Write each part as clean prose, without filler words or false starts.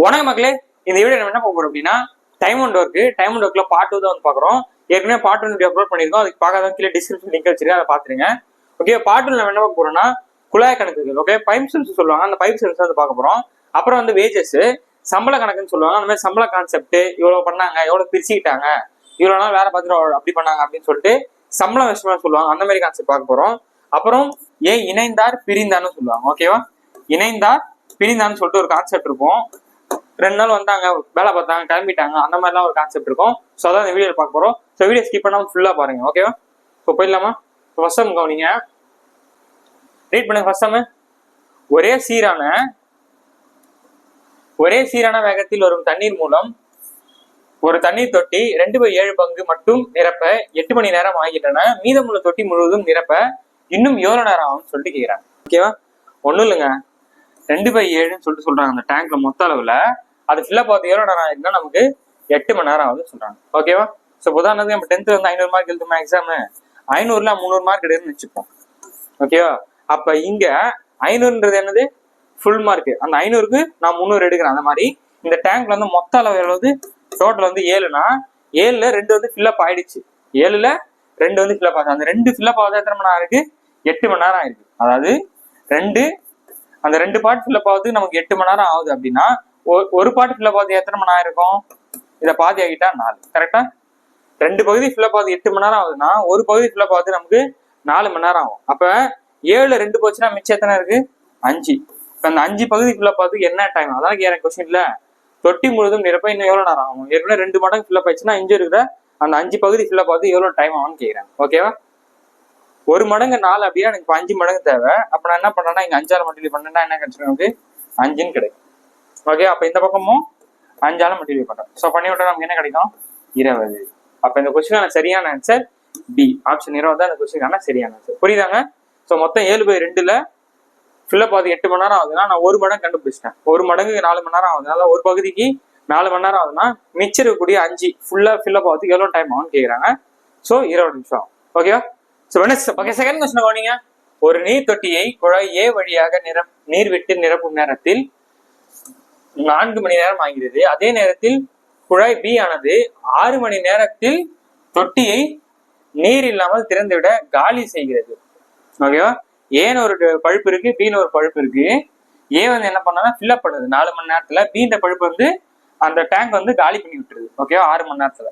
வணக்கம் மக்களே, இந்த வீடியோ நம்ம என்ன பார்க்க போறோம் அப்படின்னா டைம் அண்ட் ஒர்க்ல பார்ட் 2 தான் வந்து பாக்குறோம். ஏற்கனவே பார்ட் 1 வீடியோ அப்லோட் பண்ணிருக்கோம். அதுக்கு பார்க்காத கீழே டிஸ்கிரிப்ஷன் லிங்க் வச்சிருக்கேன், அதை பாத்துருங்க. ஓகே, பார்ட் 2 நம்ம என்ன பார்க்க போறோம்னா குழாய் கணக்குகள். ஓகே, பைப் செல்ஸ் சொல்லுவாங்க, அந்த பைப் செல்ஸ் வந்து பார்க்க போறோம். அப்புறம் வந்து வேஜஸ், சம்பள கணக்குன்னு சொல்லுவாங்க. அந்த மாதிரி சம்பள கான்செப்ட், இவ்வளவு பண்ணாங்க, எவ்வளவு பிரிச்சுக்கிட்டாங்க, இவ்வளவு நாள் வேலை பார்த்துட்டு அப்படி பண்ணாங்க அப்படின்னு சொல்லிட்டு சம்பளம் விஷயமா சொல்லுவாங்க. அந்த மாதிரி கான்செப்ட் பார்க்க போறோம். அப்புறம் இணைந்தார் பிரிந்தார்னு சொல்லுவாங்க. ஓகேவா, இணைந்தார் பிரிந்தான்னு சொல்லிட்டு ஒரு கான்செப்ட் இருக்கும். 2 நாள் வந்தாங்க, வேலை பார்த்தாங்க, கிளம்பிட்டாங்க, அந்த மாதிரிலாம் ஒரு கான்செப்ட் இருக்கும். ஸோ அதான் இந்த வீடியோ பார்க்க போறோம். ஸோ வீடியோ ஸ்கிப் பண்ணாமல் ஃபுல்லா பாருங்க. ஓகேவா, ஸோ போயிடலாமா? ஃபர்ஸ்ட் டைம் கவனிங்க, ரீட் பண்ணுங்க. ஃபர்ஸ்ட் டைம் ஒரே சீரான வேகத்தில் வரும் தண்ணீர் மூலம் ஒரு தண்ணீர் தொட்டி 2/7 பங்கு மட்டும் நிரப்ப 8 மணி நேரம் ஆகிட்டன. மீதமுள்ள தொட்டி முழுவதும் நிரப்ப இன்னும் எவ்வளவு நேரம் ஆகும்னு சொல்லிட்டு கேட்கிறாங்க. ஓகேவா, ஒன்றும் இல்லைங்க, 2/7 சொல்லிட்டு சொல்றாங்க. அந்த டேங்க்ல மொத்த அளவுல அது ஃபில்லப் ஆகுது எவ்வளவு நேரம் ஆகுதுன்னா நமக்கு 8 மணி நேரம் ஆகுதுன்னு சொல்றாங்க. ஓகேவா, ஸோ உதாரணத்துக்கு நம்ம 10th வந்து 500 மார்க் எழுதுமா எக்ஸாம், 500ல 300 மார்க் எடுன்னு வச்சுப்போம். ஓகேவா, அப்ப இங்க 500ன்றது என்னது, ஃபுல் மார்க். அந்த 500க்கு நான் 300 எடுக்கிறேன். அந்த மாதிரி இந்த டேங்க்ல வந்து மொத்த அளவு எவ்வளவு, டோட்டல் வந்து 7னா 7ல 2 வந்து ஃபில்லப் ஆயிடுச்சு. 7ல 2 வந்து ஃபில்லப் ஆகுது. அந்த 2 ஃபில்லப் ஆகுது எத்தனை மணி நேரம் இருக்கு, 8 மணி நேரம் ஆயிருக்கு. அதாவது அந்த 2 பார்ட் ஃபில்லப் ஆகுது நமக்கு 8 மணி நேரம் ஆகுது. அப்படின்னா ஒரு பார்ட் ஃபில்லப் ஆகுது எத்தனை மணி நேரம் இருக்கும், இதை பாதி ஆகிட்டா 4. கரெக்டா, 2 பகுதி ஃபில்லப் ஆகுது 8 மணி நேரம் ஆகுதுன்னா ஒரு பகுதி ஃபில்லப் ஆகுது நமக்கு 4 மணி நேரம் ஆகும். அப்ப 7ல 2 போச்சுன்னா மிச்சம் எத்தனை இருக்கு, 5. இப்ப அந்த 5 பகுதி ஃபில்லப் ஆகுது என்ன டைம், அதான் எனக்கு கொஸ்டின்ல தொட்டி முழுதும் நிரப்ப இன்னும் எவ்வளவு நேரம் ஆகும். ஏற்கனவே 2 மடங்கு ஃபில்லப் ஆயிடுச்சுன்னா இங்க இருக்கிற அந்த 5 பகுதி ஃபில்லப் ஆகுது எவ்வளவு டைம் ஆகும்னு கேட்கிறேன். ஓகேவா, 1 மடங்கு 4 அப்படின்னா எனக்கு 5 மடங்கு தேவை. அப்ப நான் என்ன பண்றேன்னா இங்க 5ஆல மல்டிப்ளை பண்ணேன்னா என்ன கிடைச்சிடும், நமக்கு 5ன்னு கிடைக்கும். ஓகே, அப்ப இந்த பக்கமும் 5ஆல மல்டிப்ளை பண்றேன். ஸோ பண்ணி விட்டா நமக்கு என்ன கிடைக்கும், 20. அப்ப இந்த கொஸ்டினுக்கான சரியான ஆன்சர் டி, ஆப்ஷன் 20 தான் இந்த கொஸ்டினுக்கான சரியான ஆன்சர். புரியுதாங்க? ஸோ மொத்தம் 7/2ல ஃபில்லப் ஆகுது 8 மணி நேரம் ஆகுதுன்னா நான் 1 மடங்கு கண்டுபிடிச்சிட்டேன். 1 மடங்குக்கு 4 மணி நேரம் ஆகுது. அதாவது ஒரு பகுதிக்கு 4 மணி நேரம் ஆகுதுன்னா மிச்சம் இருக்கக்கூடிய 5 ஃபுல்லா ஃபில்லப் ஆகுதுக்கு எவ்வளவு டைம் ஆகும்னு கேட்குறாங்க. ஸோ 20 நிமிஷம். ஓகேவா, ஓகே, செகண்ட் கொஸ்டின் கவனிங்க. ஒரு நீர் தொட்டியை குழாய் ஏ வழியாக நீர் விட்டு நிரப்பும் நேரத்தில் 4 மணி நேரம் ஆகிறது. அதே நேரத்தில் குழாய் பி ஆனது 6 மணி நேரத்தில் தொட்டியை நீர் இல்லாமல் திறந்துவிட காலி செய்கிறது. ஓகேவா, ஏன்னு ஒரு பழுப்பு இருக்கு, பின்னு ஒரு பழுப்பு இருக்கு. ஏ வந்து என்ன பண்ணா ஃபில்அப் பண்ணுது 4 மணி நேரத்துல, பின்ற பழுப்பு வந்து அந்த டேங்க் வந்து காலி பண்ணி விட்டுருது. ஓகேவா, 6 மணி நேரத்துல.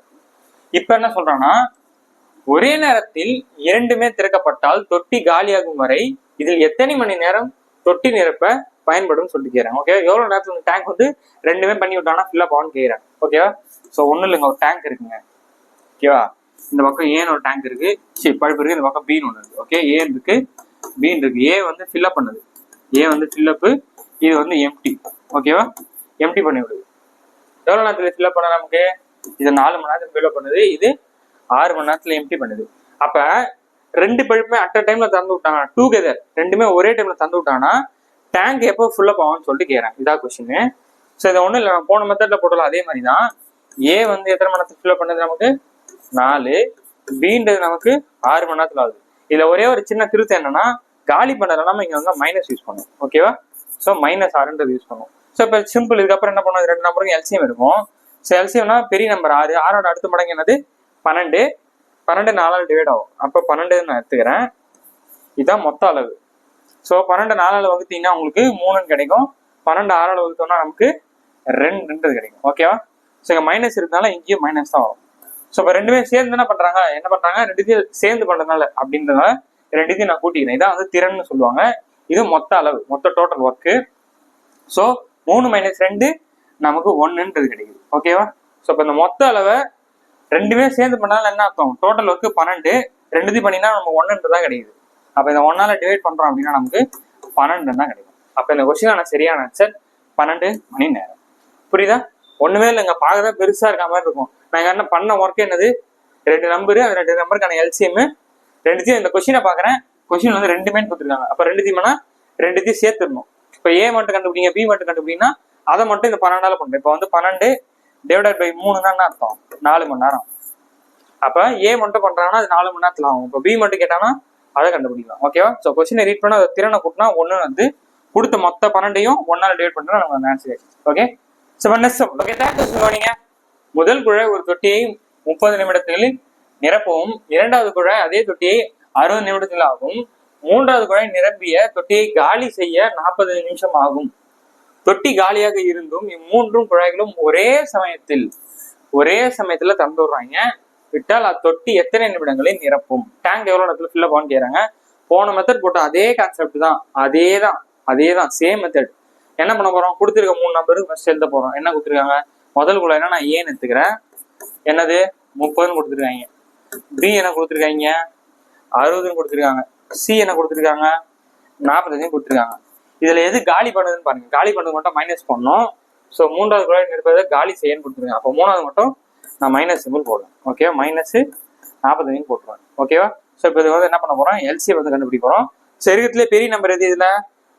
இப்ப என்ன சொல்றான்னா ஒரே நேரத்தில் 2மே திறக்கப்பட்டால் தொட்டி காலியாகும் வரை இதில் எத்தனை மணி நேரம் தொட்டி நிரப்ப பயன்படும் சொல்லிட்டு கேட்கிறேன். ஓகே, எவ்வளவு நேரத்துல டேங்க் வந்து 2மே பண்ணி விட்டானா ஃபில்லப் ஆகும்னு கேட்கிறேன். ஓகேவா, ஸோ ஒன்றும் இல்லைங்க, ஒரு டேங்க் இருக்குங்க. ஓகேவா, இந்த பக்கம் ஏன்னு ஒரு டேங்க் இருக்கு, பழுப்பு இருக்கு, இந்த பக்கம் பின்னு ஒன்று இருக்கு. ஓகே, ஏ இருக்கு, பின்னு இருக்கு. ஏ வந்து ஃபில்லப் பண்ணுது, ஏ வந்து ஃபில்லப்பு, இது வந்து எம்டி. ஓகேவா, எம்டி பண்ணி விடுது. எவ்வளவு நேரத்துல ஃபில்லப் பண்ண நமக்கு, இது 4 மணி நேரத்துல ஃபில்லப் பண்ணுது, இது 6 மணி நேரத்துல எம்டி பண்ணுது. அப்ப 2 பழுப்புமே அட் அ டைம்ல தந்து விட்டாங்க, டூகெதர் 2மே ஒரே டைம்ல தந்து விட்டாங்கன்னா டேங்க் எப்போ ஃபுல்லப் ஆகும்னு சொல்லிட்டு கேட்கிறேன். இதான் கொஸ்டின். ஸோ இது ஒன்றும் இல்லை, போன மெத்தட்ல போட்டலாம் அதே மாதிரி தான். ஏ வந்து எத்தனை மணி நேரத்துல ஃபில்லப் பண்ணது நமக்கு 4, பின்றது நமக்கு 6 மணி நேரத்துல ஆகுது. இதுல ஒரே ஒரு சின்ன திருத்தம் என்னன்னா காலி பண்ணல நம்ம இங்க வந்து மைனஸ் யூஸ் பண்ணுவோம். ஓகேவா, ஸோ -6ன்றது யூஸ் பண்ணுவோம். ஸோ இப்போ சிம்பிள். இதுக்கப்புறம் என்ன பண்ணுவோம், 2 நம்பருக்கு எல்சிஎம் எடுக்கும். ஸோ எல்சிஎம்னா பெரிய நம்பர் 6, 6ஓட அடுத்த மடங்கு என்னது 12, 12 4ஆல் டிவைட் ஆகும். அப்போ 12 நான் எடுத்துக்கிறேன். இதுதான் மொத்த அளவு. ஸோ 12 4ஆல் வகுத்தீங்கன்னா உங்களுக்கு 3ன்னு கிடைக்கும். 12 6ஆல் வகுத்தோம்னா நமக்கு 2ன்றது கிடைக்கும். ஓகேவா, ஸோ இங்கே மைனஸ் இருந்தாலும் இங்கேயும் மைனஸ் தான் வரும். ஸோ இப்போ 2மே சேர்ந்து என்ன பண்றாங்க 2த்தையும் சேர்ந்து பண்றதுனால அப்படின்றதுனால 2த்தையும் நான் கூட்டிக்கிறேன். இதான் வந்து திறன்னு சொல்லுவாங்க. இது மொத்த அளவு, மொத்த டோட்டல் ஒர்க்கு. ஸோ 3 - 2 நமக்கு 1ன்றது கிடைக்குது. ஓகேவா, ஸோ இப்போ இந்த மொத்த அளவை 2மே சேர்ந்து பண்ணாலும் என்ன அர்த்தம், டோட்டல் ஒர்க்கு 12, 2த்தையும் பண்ணினா நமக்கு 1ன்றது தான் கிடைக்குது. அப்போ இந்த 1ஆல டிவைட் பண்றோம் அப்படின்னா நமக்கு 12 தான் கிடைக்கும். அப்போ இந்த கொஸ்டினான சரியான ஆன்சர் 12 மணி நேரம். புரியுதா, ஒண்ணுமே இல்லைங்க, பார்க்கதான் பெருசா இருக்க மாதிரி இருக்கும். நான் என்ன பண்ண ஒர்க் என்னது, 2 நம்பரு, அந்த 2 நம்பருக்கான எல்சிஎம், 2த்தையும் இந்த கொஸ்டினை பாக்குறேன். கொஸ்டின் வந்து 2மே கொடுத்துருக்காங்க. அப்ப 2த்தையும் சேர்த்துடணும். இப்ப ஏ மட்டும் கண்டுபிடிங்க, பி மட்டும் கண்டுபிடிங்கன்னா அதை மட்டும் இந்த 12ஆல பண்றேன். இப்ப வந்து 12 டிவைடட் பை 3 தான் அர்த்தம், 4 மணி நேரம். அப்ப ஏ மட்டும் பண்றாங்கன்னா அது 4 மணி நேரத்துல ஆகும். இப்போ பி மட்டும் கேட்டானா அதை கண்டுபிடிக்கலாம். ஓகேவா, ஸோ கொஸ்டினை ரீட் பண்ணா திறனை கூட்டினா 1 வந்து கொடுத்த மொத்த 12ஐயும் 1ஆல டிவைட் பண்ணா நமக்கு ஆன்சர். ஓகே, சொன்னீங்க. முதல் குழாய் ஒரு தொட்டியை 30 நிமிடத்தில் நிரப்பவும், இரண்டாவது குழாய் அதே தொட்டியை 60 நிமிடத்தில் ஆகும். மூன்றாவது குழாய் நிரம்பிய தொட்டியை காலி செய்ய 40 நிமிஷம் ஆகும். தொட்டி காலியாக இருந்தும் இம்மூன்றும் குழாய்களும் ஒரே சமயத்துல திறந்து விடுறாங்க. விட்டால் அத்தொட்டி எத்தனை நிமிடங்களில் நிரப்பும்? டேங்க் எவ்வளவு இடத்துல ஃபில் ஆகும்னு கேக்குறாங்க. போன மெத்தட் போட்ட அதே கான்செப்ட் தான், அதேதான் சேம் மெத்தட். என்ன பண்ண போறோம்? கொடுத்துருக்க 3 நம்பருக்கு ஃபர்ஸ்ட் எழுத போறோம். என்ன கொடுத்துருக்காங்க? முதல் குழாய்னா நான் ஏன்னு எடுத்துக்கிறேன். என்னது 30ன்னு கொடுத்துருக்காங்க. பி என்ன கொடுத்துருக்காங்க? 60ன்னு கொடுத்துருக்காங்க. சி என்ன கொடுத்துருக்காங்க? 45 கொடுத்துருக்காங்க. இதுல எது காலி பண்ணுதுன்னு பாருங்க. காலி பண்ணது மட்டும் மைனஸ் பண்ணணும். ஸோ மூன்றாவது குழாய் நிரப்பதை காலி செய்யன்னு கொடுத்துருக்காங்க. அப்போ மூணாவது மட்டும் நான் மைனஸ் சிம்பிள் போடுறேன். ஓகேவா? மைனஸ் 45 போட்டுருவேன். ஓகேவா? ஸோ இப்போ இது வந்து என்ன பண்ண போறோம்? எல்சிஎம் வந்து கண்டுபிடிக்க போறோம். சரீரத்திலே பெரிய நம்பர் எது? இதுல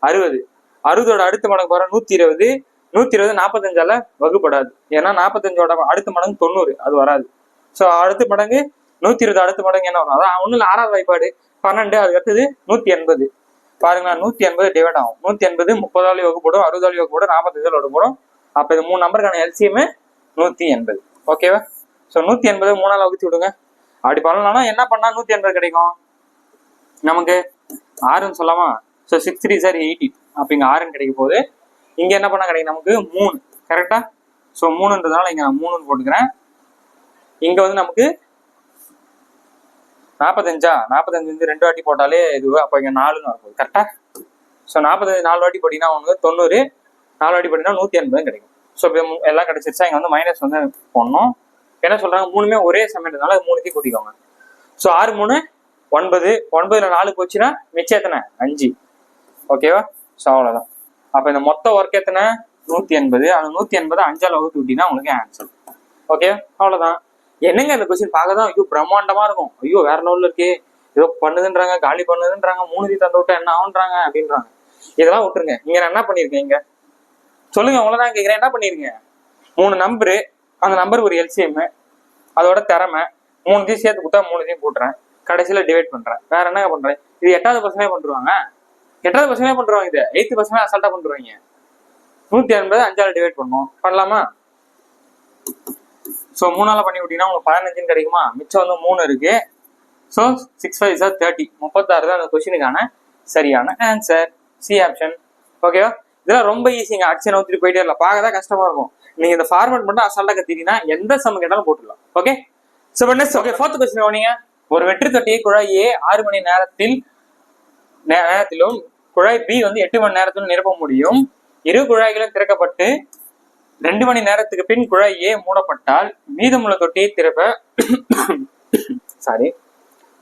60. 60ஓட அடுத்த மடங்கு போறோம் 120. 120 45ஆல வகுப்படாது. ஏன்னா 45ஓட அடுத்த மடங்கு 90, அது வராது. ஸோ அடுத்த மடங்கு 120 அடுத்த மடங்கு என்ன வரும்? அதான் ஒண்ணுல 6வது வாய்ப்பாடு 12. அதுக்கு அடுத்தது 180. பாருங்களா, 180 டிவைட் ஆகும். 180 30ஆல வகுப்படும், 60ஆல வகுப்படும், 45ஆல வகுப்படும். அப்ப இது 3 நம்பருக்கான எல்சிஎம் 180. ஓகேவா? ஸோ 180 3ஆல வகுத்து விடுங்க. அப்படி பண்ணலாம்னா என்ன பண்ணா 180 கிடைக்கும் நமக்கு? 6ன்னு சொல்லாமா? So 6 3 sir 80. அப்ப இங்க 6ன்னு கிடைக்க போகுது. இங்க என்ன பண்ணா கிடைக்கும் நமக்கு? 3. கரெக்டா? ஸோ 3ன்றதுனால இங்க நான் 3ன்னு போட்டுக்கிறேன். இங்க வந்து நமக்கு 45 வந்து 2 வாட்டி போட்டாலே இது. அப்ப இங்க 4ன்னு வரப்போகுது. கரெக்டா? ஸோ 45 4 வாட்டி போட்டீங்கன்னா உங்களுக்கு 90, 4 வாட்டி போட்டீங்கன்னா 180 கிடைக்கும். ஸோ எல்லாம் கிடைச்சிருச்சா? இங்க வந்து மைனஸ் வந்து போடணும். என்ன சொல்றாங்க? 3மே ஒரே சமயத்தினால 3த்தையும் கூட்டிக்கோங்க. ஸோ 6 3 9. 9ல 4 போச்சுன்னா மிச்சம் எத்தனை? 5. ஓகேவா? ஸோ அவ்வளவுதான். அப்ப இந்த மொத்த ஒர்க் எத்தனை? 180. அந்த 180 5ஆல வகுத்து விட்டீங்கன்னா உங்களுக்கு ஆன்சர். ஓகே, அவ்வளவுதான். என்னங்க இந்த கொஸ்டின் பார்க்கதான் ஐயோ பிரம்மாண்டமா இருக்கும். ஐயோ வேற லெவல்ல இருக்கே, ஏதோ பண்ணுதுன்றாங்க, காலி பண்ணுதுன்றாங்க, 3 தந்து விட்டா என்ன ஆகுன்றாங்க அப்படின்றாங்க. இதெல்லாம் விட்டுருங்க. நீங்க என்ன பண்ணிருக்கீங்க சொல்லுங்க, உங்களதான் கேக்குறேன். என்ன பண்ணிருங்க? 3 நம்பரு, அந்த நம்பர் ஒரு எல்சிஎம், அதோட திறமை 3த்தையும் சேர்த்து கொடுத்தா 3த்தையும் கூட்டுறேன், கடைசியில டிவைட் பண்றேன். வேற என்ன பண்றேன்? இது 8வது பசங்களே பண்றாங்க. 8வது பசங்களே பண்றாங்க. இது 8th பசங்களே அசால்ட்டா பண்றாங்க. 180 5ஆல டிவைட் பண்ணும். பண்ணலாமா? ஸோ 3ஆல பண்ணி விட்டீங்கன்னா உங்களுக்கு 15 கிடைக்குமா? மிச்சம் வந்து 3 இருக்கு. So 6 5 sir 30. 36 தான் அந்த கொஸ்டினுக்கான சரியான ஆன்சர். C option. ஓகேவா? இதெல்லாம் ரொம்ப ஈஸிங்க. அடிச்சு நோத்திட்டு போயிட்டே இல்லை. பார்க்கதான் கஷ்டமா இருக்கும். நீங்க இந்த ஃபார்மேட் மட்டும் அசால்ட்டா கத்திட்டீங்கன்னா எந்த சம் கேட்டாலும் போட்டுடலாம். Okay. So okay, 4th question கவனிங்க. ஒரு வெற்று தொட்டியை குழாய் ஏ 6 மணி நேரத்திலும் குழாய் பி வந்து 8 மணி நேரத்திலும் நிரப்ப முடியும். இரு குழாய்களும் திறக்கப்பட்டு 2 மணி நேரத்துக்கு பின் குழாய் ஏ மூடப்பட்டால் மீதமுள்ள தொட்டியை திறப்ப சாரி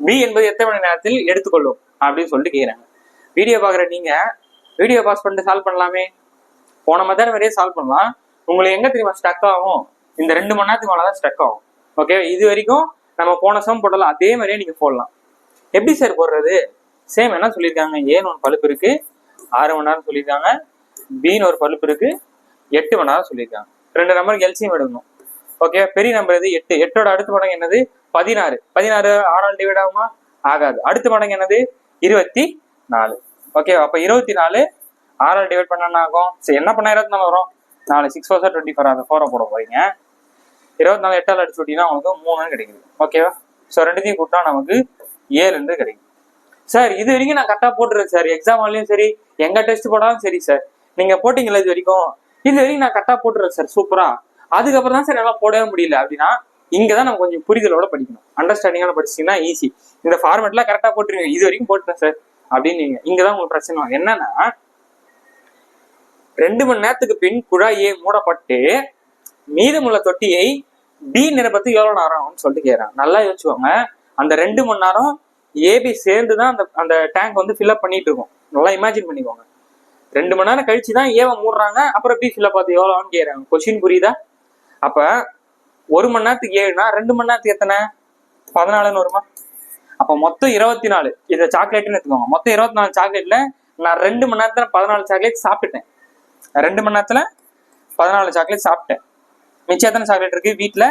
பி என்பது எத்தனை மணி நேரத்தில் எடுத்துக்கொள்ளும் அப்படின்னு சொல்லிட்டு கேட்குறாங்க. வீடியோ பார்க்குற நீங்க வீடியோ பாஸ் பண்ணிட்டு சால்வ் பண்ணலாமே. போன மெத்தட் வரையே சால்வ் பண்ணலாம். உங்களுக்கு எங்க தெரியுமா ஸ்டக் ஆகும்? இந்த 2 மணி நேரத்துக்கு மேலதான் ஸ்டக் ஆகும். ஓகே, இது வரைக்கும் நம்ம போன சம் போடலாம், அதே மாதிரியே நீங்க போடலாம். எப்படி சார் போடுறது? சேம் என்ன சொல்லியிருக்காங்க? ஏன்னு ஒரு பழுப்பு இருக்கு, 6 மணி நேரம் சொல்லியிருக்காங்க. பின்னு ஒரு பழுப்பு இருக்கு, 8 மணி நேரம் சொல்லியிருக்காங்க. 2 நம்பருக்கு எல்சிஎம் எடுக்கணும். ஓகே, பெரிய நம்பர் எது? 8. 8ஓட அடுத்த மடங்கு என்னது? 16. 16 6ஆல் டிவைட் ஆகுமா? ஆகாது. அடுத்த மடங்கு என்னது? 24. ஓகே, அப்ப 24 6ஆல் டிவைட் பண்ணா ஆகும். சரி, என்ன பண்ணா 24 வரும்? 4 6 4 24. அதை 4 போட போறீங்க. 24 8ஆல் அடிச்சு விட்டீங்கன்னா உங்களுக்கு 3 கிடைக்குது. ஓகேவா? ஸோ 2த்தையும் கூட்டா நமக்கு 7 கிடைக்கும். சார் இது வரைக்கும் நான் கரெக்டா போட்டுறேன் சார். எக்ஸாம் ஆலையும் சரி, எங்க டெஸ்ட் போட்டாலும் சரி சார். நீங்க போட்டீங்களா இது வரைக்கும் நான் கரெக்டா போட்டுறேன் சார், சூப்பரா. அதுக்கப்புறம் தான் சார் எல்லாம் போடவே முடியல அப்படின்னா இங்கதான் நம்ம கொஞ்சம் புரிதலோட படிக்கணும். அண்டர்ஸ்டாண்டிங்கான படிச்சீங்கன்னா ஈஸி. இந்த ஃபார்மேட்ல கரெக்டா போட்டுருவீங்க. இது வரைக்கும் போட்டுறேன் சார் அப்படின்னு நீங்க இங்கதான் உங்களுக்கு பிரச்சனை. என்னன்னா 2 மணி நேரத்துக்கு பின் குழாய் ஏ மூடப்பட்டு மீதமுள்ள தொட்டியை பி நிரப்பத்துக்கு எவ்வளவு நேரம் ஆகும்னு சொல்லிட்டு கேட்கறாங்க. நல்லா யோசிச்சுக்கோங்க. அந்த 2 மணி நேரம் ஏபி சேர்ந்துதான் அந்த டேங்க் வந்து ஃபில்அப் பண்ணிட்டு இருக்கும். நல்லா இமேஜின் பண்ணிக்கோங்க. 2 மணி நேரம் கழிச்சுதான் ஏவை மூடுறாங்க, அப்புறம் பி ஃபில்அப் பார்த்து எவ்வளோன்னு கேட்கறாங்க. கொஸ்டின் புரியுதா? அப்ப 1 மணி நேரத்துக்கு 7னா 2 மணி நேரத்துக்கு எத்தனை? 14ன்னு வருமா? அப்ப மொத்தம் 24. இதை சாக்லேட்னு எடுத்துக்கோங்க. மொத்தம் 24 சாக்லேட்ல நான் 2 மணி நேரத்துல 14 சாக்லேட் சாப்பிட்டுட்டேன். 2 மணி நேரத்துல 14 சாக்லேட் சாப்பிட்டேன். மிச்சம் எத்தனை சாக்லேட் இருக்கு? வீட்டுல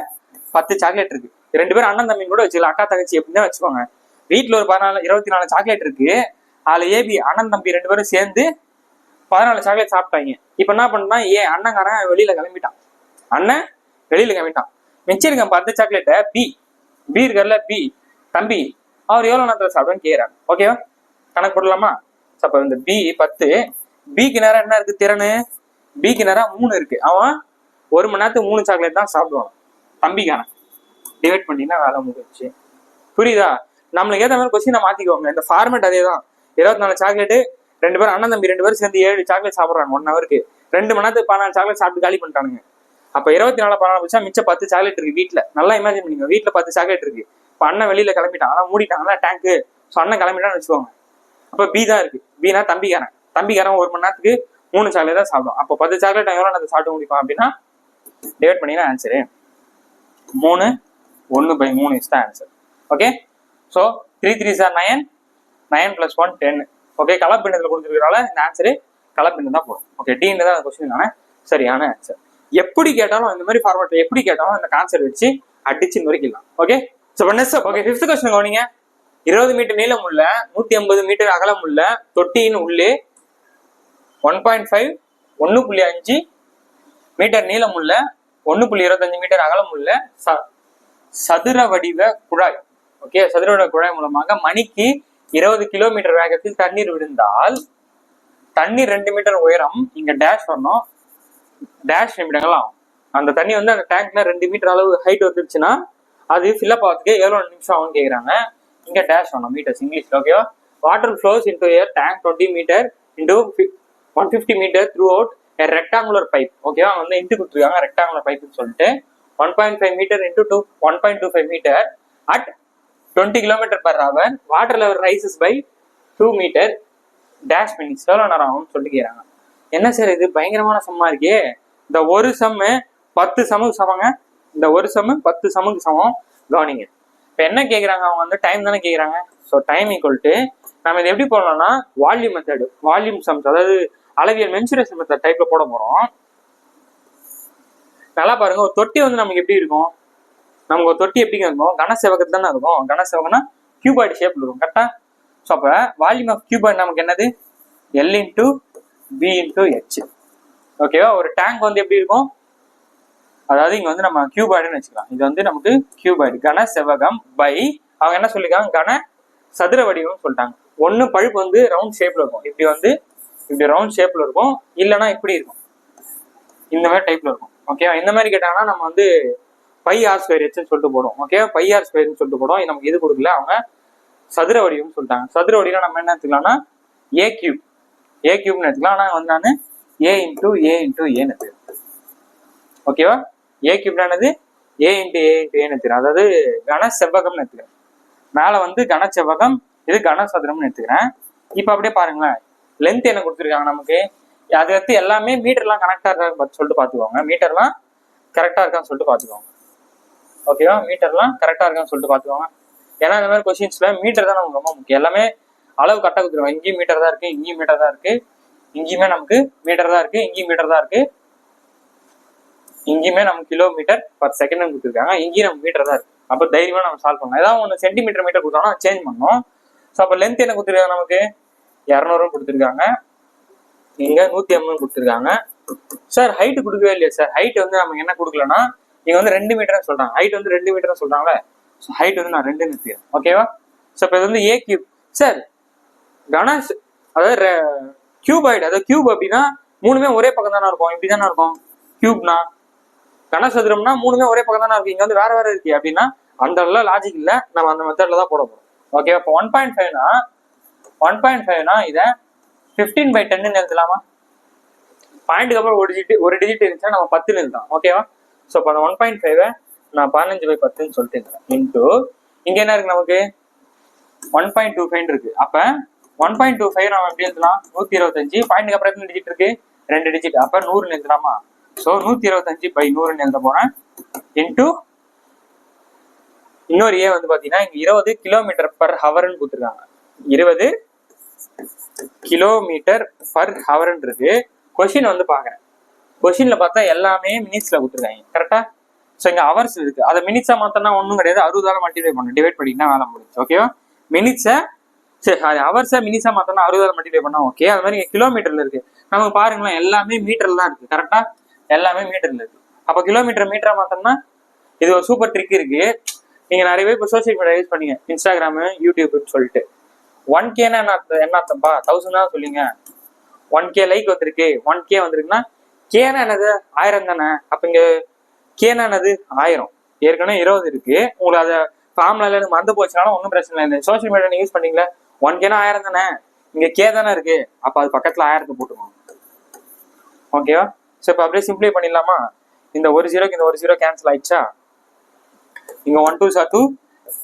10 சாக்லேட் இருக்கு. 2 பேரும் அண்ணன் தம்பி கூட வச்சுக்கலாம், அக்கா தங்கச்சி எப்படின்னா வச்சுக்கோங்க. வீட்டுல ஒரு 24 சாக்லேட் இருக்கு. அதுல ஏபி அண்ணன் தம்பி 2 பேரும் சேர்ந்து 14 சாக்லேட் சாப்பிட்டாங்க. இப்ப என்ன பண்ணா அண்ணங்காரன் வெளியில கிளம்பிட்டான். அண்ணன் வெளியில கிளம்பிட்டான். மிச்சம் இருக்க 10 சாக்லேட்டை பி இருக்கார்ல பி தம்பி அவர் எவ்வளவு நேரத்துல சாப்பிடுன்னு கேக்குறாங்க. ஓகேவா, கணக்கு போடலாமா? அப்ப இந்த பி 10, பிக்கு நேரம் என்ன இருக்கு திறனு, பிக்கு நேரம் 3 இருக்கு. அவன் 1 மணி நேரத்துக்கு 3 சாக்லேட் தான் சாப்பிடுவான். தம்பிக்கான டிவைட் பண்ணினா வேலை முடிச்சு. புரியுதா? நம்மளுக்கு ஏற்ற மாதிரி கொஸ்டினை மாத்திக்குவாங்க. இந்த ஃபார்மேட் அதே தான். 24 சாக்லேட்டு 2 பேரும் அண்ணன் தம்பி 2 பேரும் சேர்ந்து 7 சாக்லேட் சாப்பிட்றாங்க 1 ஹவருக்கு. 2 மணி நேரத்துக்கு 14 சாக்லேட் சாப்பிட்டு காலி பண்ணிட்டானுங்க. அப்ப 24 14 வச்சா மிச்சம் 10 சாக்லேட் இருக்கு வீட்டுல. நல்லா இமேஜின் பண்ணிங்க, வீட்டுல 10 சாக்லேட் இருக்கு. இப்ப அண்ணன் வெளியில கிளம்பிட்டான், அதான் மூடிட்டாங்க டேங்க்கு. ஸோ அண்ணன் கிளம்பிட்டான்னு வச்சுக்கோங்க. அப்ப பி தான் இருக்கு. பினா தம்பிக்காரன் 1 மணி நேரத்துக்கு 3 சாக்லேட் தான் சாப்பிடும். அப்போ 10 சாக்லேட் எவ்வளோ நேரத்தை சாப்பிட்டு முடிப்பான் அப்படின்னா டிவைட் பண்ணினா ஆன்சரு 3, 1/3 இஸ் தான் answer. Okay, so 3 3s are 9, 9 + 1 10. Okay, கலப்பிண்டத்தில் கொடுத்துருக்கனால இந்த ஆன்சரு கலப்பிண்டம் தான் போடும். ஓகே, டீன்னு தான் கொஸ்டின் சரியான ஆன்சர். எப்படி கேட்டாலும் இந்த மாதிரி ஃபார்மேட் எப்படி கேட்டாலும் இந்த கான்செப்ட் வச்சு அடிச்சு நொறுக்கலாம். Okay, so next okay 5th question கவனிங்க. 20 மீட்டர் நீளம் உள்ள 150 மீட்டர் அகலம் உள்ள தொட்டியின் உள்ளே 1.5 1.5 மீட்டர் நீளம் உள்ள 1.25 மீட்டர் அகலம் உள்ள சதுர வடிவ குழாய். ஓகே, சதுர வடிவ குழாய் மூலமாக மணிக்கு 20 கிலோமீட்டர் வேகத்தில் தண்ணீர் விழுந்தால் தண்ணீர் 2 மீட்டர் உயரம், இங்க டேஷ் வரணும், டேஷ் நிமிடங்கள் ஆகும். அந்த தண்ணி வந்து அந்த டேங்க்ல 2 மீட்டர் அளவு ஹைட் வந்துருச்சுன்னா அது ஃபில்லப் ஆகிறதுக்கு எவ்வளவு நிமிஷம் ஆகும்னு கேக்குறாங்க. இங்க டேஷ் வரணும் மீட்டர்ஸ் இங்கிலீஷ்ல. ஓகேவா, water flows into a tank 20 metre into 150 metre throughout a rectangular pipe. ஓகேவா, வந்து இன்ட்டு கொடுத்துருக்காங்க ரெக்டாங்குலர் பைப்னு சொல்லிட்டு 1.5 metre into 1.25 metre at 20 km/h. Water level rises by 2 metre dash minutes. எவ்வளோ நேரம் ஆகும்னு சொல்லிட்டு கேட்குறாங்க. என்ன சார் இது பயங்கரமான சம்மா இருக்கே. இந்த ஒரு சம்மு 10 சமுக்கு சமங்க. இந்த ஒரு சம்மு 10 சமுக்கு சமம். கவனிங்க, இப்போ என்ன கேட்குறாங்க அவங்க வந்து டைம் தானே கேட்குறாங்க. ஸோ டைம் ஈக்குவல் டு நம்ம இதை எப்படி போடலாம்னா வால்யூம் மெத்தடு, வால்யூம் சம்ஸ், அதாவது அளவியல் மென்சுரேஷன் மெத்தட் டைப்ல போட போறோம். நல்லா பாருங்க, ஒரு தொட்டி வந்து நமக்கு எப்படி இருக்கும், நமக்கு ஒரு தொட்டி எப்படி இருக்கும், கனசெவகத்துல தானே இருக்கும். கனசெவகம்னா கியூபாய்டு ஷேப்ல இருக்கும் கரெக்டா. ஸோ அப்ப வால்யூம் ஆஃப் கியூபாய்டு நமக்கு என்னது L × B × H. ஓகேவா, ஒரு டேங்க் வந்து எப்படி இருக்கும், அதாவது இங்க வந்து நம்ம கியூபாய்டுன்னு வச்சுக்கலாம். இது வந்து நமக்கு கியூபாய்டு கனசெவகம் பை அவங்க என்ன சொல்லிருக்காங்க கன சதுர வடிவம்னு சொல்லிட்டாங்க. ஒன்னு பழுப்பு வந்து ரவுண்ட் ஷேப்ல இருக்கும், இப்படி வந்து இப்படி ரவுண்ட் ஷேப்ல இருக்கும், இல்லைன்னா இப்படி இருக்கும், இந்த மாதிரி டைப்ல இருக்கும். ஓகேவா, இந்த மாதிரி கேட்டாங்கன்னா நம்ம வந்து πr²h சொல்லிட்டு போடுவோம். ஓகேவா, πr² சொல்லிட்டு போடுவோம். நமக்கு இது கொடுக்கல, அவங்க சதுர வடிவம்னு சொல்லிட்டாங்க. சதுர வடிவம் நம்ம என்ன எடுத்துக்கலாம்னா a கியூப்னு எடுத்துக்கலாம். ஆனா வந்து நான் a × a × a எடுத்துக்கிறேன். ஓகேவா, a கியூப்னானது a × a × a எடுத்துக்கிறேன். அதாவது கன செவ்வகம்னு எடுத்துக்கிறேன். மேல வந்து கனச்செவ்வகம், இது கனசதுரம்னு எடுத்துக்கிறேன். இப்ப அப்படியே பாருங்களேன், லென்த் என்ன கொடுத்துருக்காங்க நமக்கு, அது வந்து எல்லாமே மீட்டர்லாம் கரெக்டா இருக்கான்னு சொல்லிட்டு பாத்துக்கோங்க. மீட்டர்லாம் கரெக்டா இருக்கான்னு சொல்லிட்டு பாத்துக்கோங்க. ஓகேவா, மீட்டர்லாம் கரெக்டா இருக்கான்னு சொல்லிட்டு பாத்துக்கோங்க. ஏன்னா இந்த மாதிரி கொஸ்டின்ஸ்ல மீட்டர் தான் நமக்கு ரொம்ப முக்கியம். எல்லாமே அளவு கரெக்டா கொடுத்துருவாங்க. இங்கேயும் மீட்டர் தான் இருக்கு, இங்கேயும் மீட்டர் தான் இருக்கு, இங்கேயுமே நமக்கு மீட்டர் தான் இருக்கு, இங்கேயும் மீட்டர் தான் இருக்கு, இங்கேயுமே நமக்கு km/s கொடுத்துருக்காங்க, இங்கேயும் நமக்கு மீட்டர் தான் இருக்கு. அப்ப தைரியமா நம்ம சால்வ் பண்ணலாம். ஏதாவது ஒன்று சென்டிமீட்டர் மீட்டர் கொடுத்தோம்னா சேஞ்ச் பண்ணணும். ஸோ அப்போ லென்த் என்ன கொடுத்துருக்காங்க நமக்கு 200 கொடுத்துருக்காங்க, இங்க 150 கொடுத்துருக்காங்க. சார் ஹைட் கொடுக்கவே இல்லையா சார். ஹைட் வந்து நம்ம என்ன கொடுக்கலன்னா இங்க வந்து 2 மீட்டர் சொல்றாங்க, ஹைட் வந்து 2 மீட்டர் சொல்றாங்களே. ஸோ ஹைட் வந்து நான் 2 நிறுத்திக்கிறேன். ஓகேவா, ஸோ இப்போ இது வந்து a கியூப். சார் கணேஷ் அதாவது கியூபாய்டு, அதாவது கியூப் அப்படின்னா 3மே ஒரே பக்கம் தானே இருக்கும், இப்படி தானே இருக்கும். கியூப்னா கனசதுரம்னா 3மே ஒரே பக்கம் தானே இருக்கு, இங்க வந்து வேற வேற இருக்கு அப்படின்னா அந்த லாஜிக் இல்ல, நம்ம அந்த மெத்தட்ல தான் போட போறோம். ஓகேவா, இப்போ 1.5னா இதை 15/10 எழுதலாமா. பாயிண்ட்டுக்கு அப்புறம் ஒரு டிஜிட் இருந்துச்சுன்னா நம்ம 10 எழுதலாம். ஓகேவா, ஸோ இப்போ அந்த 1.5 நான் 15/10 சொல்லிட்டு இருக்கேன். இன்டூ இங்க என்ன இருக்கு நமக்கு 1.25 இருக்கு. அப்ப 1.25 நம்ம எப்படி எழுதலாம் 125. பாயிண்ட்டுக்கு அப்புறம் எத்தனை டிஜிட் இருக்கு 2 டிஜிட், அப்ப 100 எழுதலாமா. ஸோ 125/100 எழுத போறேன். இன்டூ இன்னொரு ஏ வந்து பாத்தீங்கன்னா இங்க 20 km/h கொடுத்துருக்காங்க. 20 km/h இருக்கு. கொஸ்டின் வந்து பாக்குறேன், கொஸ்டின்ல பார்த்தா எல்லாமே மினிட்ஸ்ல கொடுத்துருக்காங்க கரெக்டா. ஸோ இங்க ஹவர்ஸ் இருக்கு, அதை மினிட்ஸா மாத்தனா ஒன்றும் கிடையாது, 60ஆல மல்டிப்ளை பண்ணணும், டிவைட் பண்ணினா வேலை முடிச்சு. ஓகேவா, மினிட்ஸை சரி ஹவர்ஸா மினிஸா மாத்தோம்னா 60 மல்டிப்ளை பண்ணா ஓகே. அது மாதிரி கிலோமீட்டர்ல இருக்கு. நமக்கு பாருங்களேன் எல்லாமே மீட்டர்ல தான் இருக்கு. கரெக்டா எல்லாமே மீட்டர்ல இருக்கு. அப்ப மீட்டரா மாத்தோம்னா இது ஒரு சூப்பர் ட்ரிக் இருக்கு. நீங்க நிறைய பேர் இப்போ சோசியல் மீடியா யூஸ் பண்ணீங்க, இன்ஸ்டாகிராமு யூடியூப்னு சொல்லிட்டு 1K என்னத்தப்பா 1000 தான் சொல்லிங்க. 1K லைக் வந்திருக்கு, 1K வந்திருக்குன்னா கேனா என்னது 1000 தானே. அப்ப இங்க கேனா என்னது 1000, ஏற்கனவே 20 இருக்கு. உங்களுக்கு அதை ஃபார்ம்ல மறந்து போச்சுனாலும் ஒன்றும் பிரச்சனை இல்லை. சோசியல் மீடியா நீங்க யூஸ் பண்ணீங்களா 1Kனா 1000 தானே, இங்க கே தானே இருக்கு. அப்ப அது பக்கத்துல 1000 போட்டுக்கோங்க. ஓகேவா? ஸோ இப்போ அப்படியே சிம்பிளை பண்ணிடலாமா? இந்த ஒரு ஜீரோக்கு இந்த ஒரு ஜீரோ கேன்சல் ஆயிடுச்சா? இங்க 1 2 2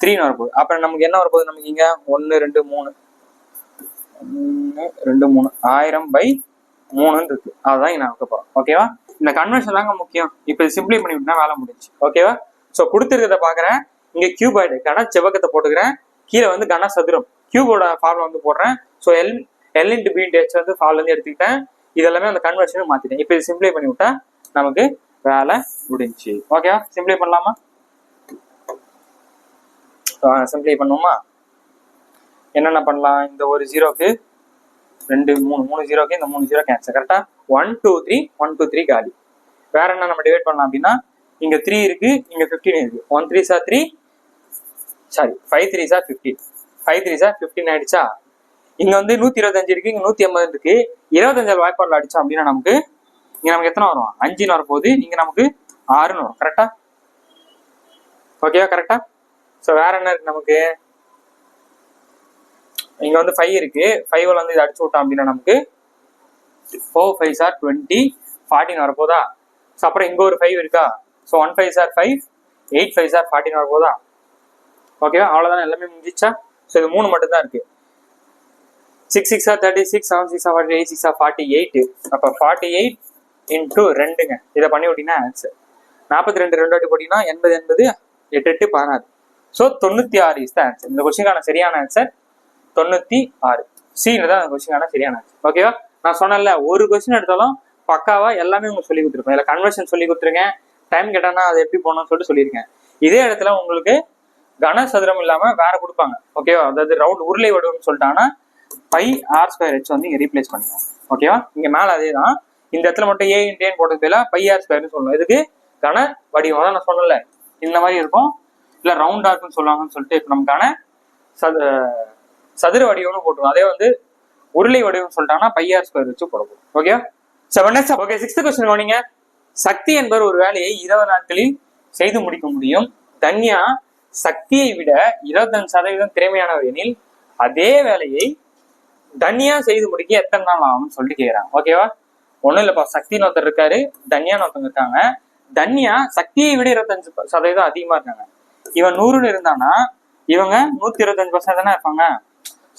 3 வரப்போகுது. அப்புறம் நமக்கு என்ன வரப்போகுது? நமக்கு இங்க 1 2 3 1 2 3 1000/3 இருக்கு. அதுதான் நான் வைக்க போறோம். ஓகேவா? இந்த கன்வென்ஷன் தாங்க முக்கியம். இப்போ சிம்பிளை பண்ணி விட்டா வேலை முடிஞ்சு. ஓகேவா? ஸோ கொடுத்துருக்கிறத பாக்குறேன். இங்க கியூபாய்டு கன செவ்வகத்தை போட்டுக்கிறேன். கீழே வந்து கன சதுரம் கியூபோட ஃபார்முலா வந்து போடுறேன். So L into B into H வந்து ஃபார்முலா வந்து எடுத்துக்கிட்டேன். இதெல்லாமே அந்த கன்வென்ஷனை மாத்திட்டேன். இப்போ இது சிம்பிளை பண்ணி விட்டா நமக்கு வேலை முடிஞ்சு. ஓகேவா? சிம்பிளை பண்ணலாமா? சிம்பிளை பண்ணுவோமா? என்னென்ன பண்ணலாம்? இந்த ஒரு ஜீரோக்கு 2 3 ஜீரோக்கு இந்த 3 ஜீரோ கேன்சல். கரெக்டா 1 2 3 1 2 3 காலி. வேற என்ன நம்ம டிவைட் பண்ணலாம் அப்படின்னா இங்க 3 இருக்கு, இங்க 15 இருக்கு. 1 3 சார் 3, சாரி 5 3 சார் 15, 5 3 சார் 15 ஆயிடுச்சா? இங்க வந்து 125 இருக்கு, இங்க 180 இருக்கு. 25 வாய்ப்பாடுல அடிச்சோம் அப்படின்னா நமக்கு இங்க நமக்கு எத்தனை வரும்? 5 வரப்போகுது. இங்க நமக்கு 6 வரும். கரெக்டா? ஓகேவா? கரெக்டா? ஸோ வேற என்ன இருக்கு நமக்கு? இங்க வந்து 5 இருக்கு. 5 வந்து இது அடிச்சு விட்டோம் அப்படின்னா நமக்கு 4 5 சார் 20 14 வரப்போதா? ஸோ அப்புறம் இங்க ஒரு 5 இருக்கா? So 1 5 sir 5 8 5 sir 14 வரப்போதா? ஓகேவா? அவ்வளவுதான், எல்லாமே முடிஞ்சிச்சா? ஸோ இது 3 மட்டும் தான் இருக்கு. 6 6 ஆர் 36, 7 6 ஆர் 48, 6 ஆர் 48. அப்ப 48 இன்டூ 2ங்க. இதை பண்ணி விட்டீங்கன்னா ஆன்சர் 42. 2 வாட்டி போட்டீங்கன்னா 80 80 8 8 16. So 96 is the answer. இந்த கொஸ்டினுக்கான சரியான ஆன்சர் 96. சீனு தான் அந்த கொஸ்டினுக்கான சரியான ஆன்சர். ஓகேவா? நான் சொன்னேன்ல ஒரு கொஸ்டின் எடுத்தாலும் பக்காவா எல்லாமே உங்களுக்கு சொல்லி கொடுத்துருப்பேன். இல்லை கன்வர்ஷன் சொல்லி கொடுத்துருக்கேன். டைம் கேட்டானா அதை எப்படி போகணும்னு சொல்லிட்டு சொல்லியிருக்கேன். இதே இடத்துல உங்களுக்கு கன சதுரம் இல்லாம வேற கொடுப்பாங்க. ஓகேவா? அதாவது ரவுண்ட் உருளை வடிவம்னு சொல்லிட்டாங்கன்னா πr² வந்து இங்க ரீப்ளேஸ் பண்ணிக்கோங்க. ஓகேவா? இங்க மேல அதே தான். இந்த இடத்துல மட்டும் ஏ இன்ட் ஏன்னு போட்டது பதிலா πr² சொல்லணும். இதுக்கு கன வடிவம் தான் நான் சொன்னல, இந்த மாதிரி இருக்கும். இல்ல ரவுண்டா இருக்குன்னு சொல்லுவாங்கன்னு சொல்லிட்டு இப்ப நமக்கான சதுர வடிவம்னு போட்டுருவோம். அதே வந்து உருளை வடிவம் சொல்லிட்டாங்கன்னா πr² வச்சு போடணும். ஓகே? ஓகே, 6th கொஸ்டின் கவனிங்க. சக்தி என்பவர் ஒரு வேலையை 20 நாட்களில் செய்து முடிக்க முடியும். தன்யா சக்தியை விட 25% திறமையானவர் எனில் அதே வேலையை தன்யா செய்து முடிக்க எத்தனை நாள் ஆகும்னு சொல்லிட்டு கேட்கிறாங்க. ஓகேவா? ஒண்ணும் இல்லப்பா, சக்தின்னு ஒருத்தர் இருக்காரு, தன்யான்னு ஒருத்தவங்க இருக்காங்க. தன்யா சக்தியை விட 25% அதிகமா இருக்காங்க. இவன் 100ன்னு இருந்தானா இவங்க 125% தானே இருப்பாங்க.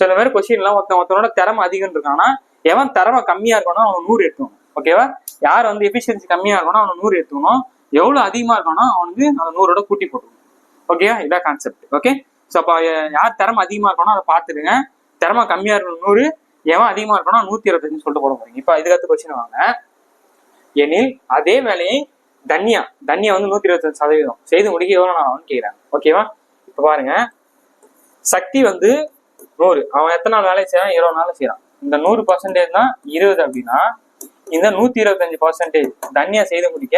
சில பேர் கொஸ்டின்லாம் ஒருத்தனோட திறமை அதிகம் இருக்காங்கன்னா எவன் திறமை கம்மியா இருக்கணும் அவன் 100 எடுத்துக்கணும். ஓகேவா? யார் வந்து எஃபிஷியன்சி கம்மியா இருக்கணும் அவன் 100 எடுத்துக்கணும். எவ்வளவு அதிகமா இருக்கணும் அவனுக்கு அந்த 100ஓட கூட்டி போட்டுக்கணும். ஓகேவா? இதான் கான்செப்ட். ஓகே? ஸோ அப்போ யார் திறமை அதிகமா இருக்கணும் அதை பார்த்துடுங்க. திறமை கம்மியா இருக்கணும் 100, எவன் அதிகமா இருக்கணும் 125 சொல்லிட்டு போட போறீங்க. இப்ப இதுக்கு கொஸ்டின் வாங்க. எனில் அதே வேலையை தன்யா வந்து 125% செய்து முடிக்க எவ்வளவு நாள் ஆகும்னு கேட்கிறாங்க. ஓகேவா? இப்ப பாருங்க, சக்தி வந்து 100, அவன் எத்தனை நாள் வேலை செய்யறான்? 20 நாள் செய்யறான். இந்த 100% தான் 20 அப்படின்னா இந்த 125% தன்யா செய்து முடிக்க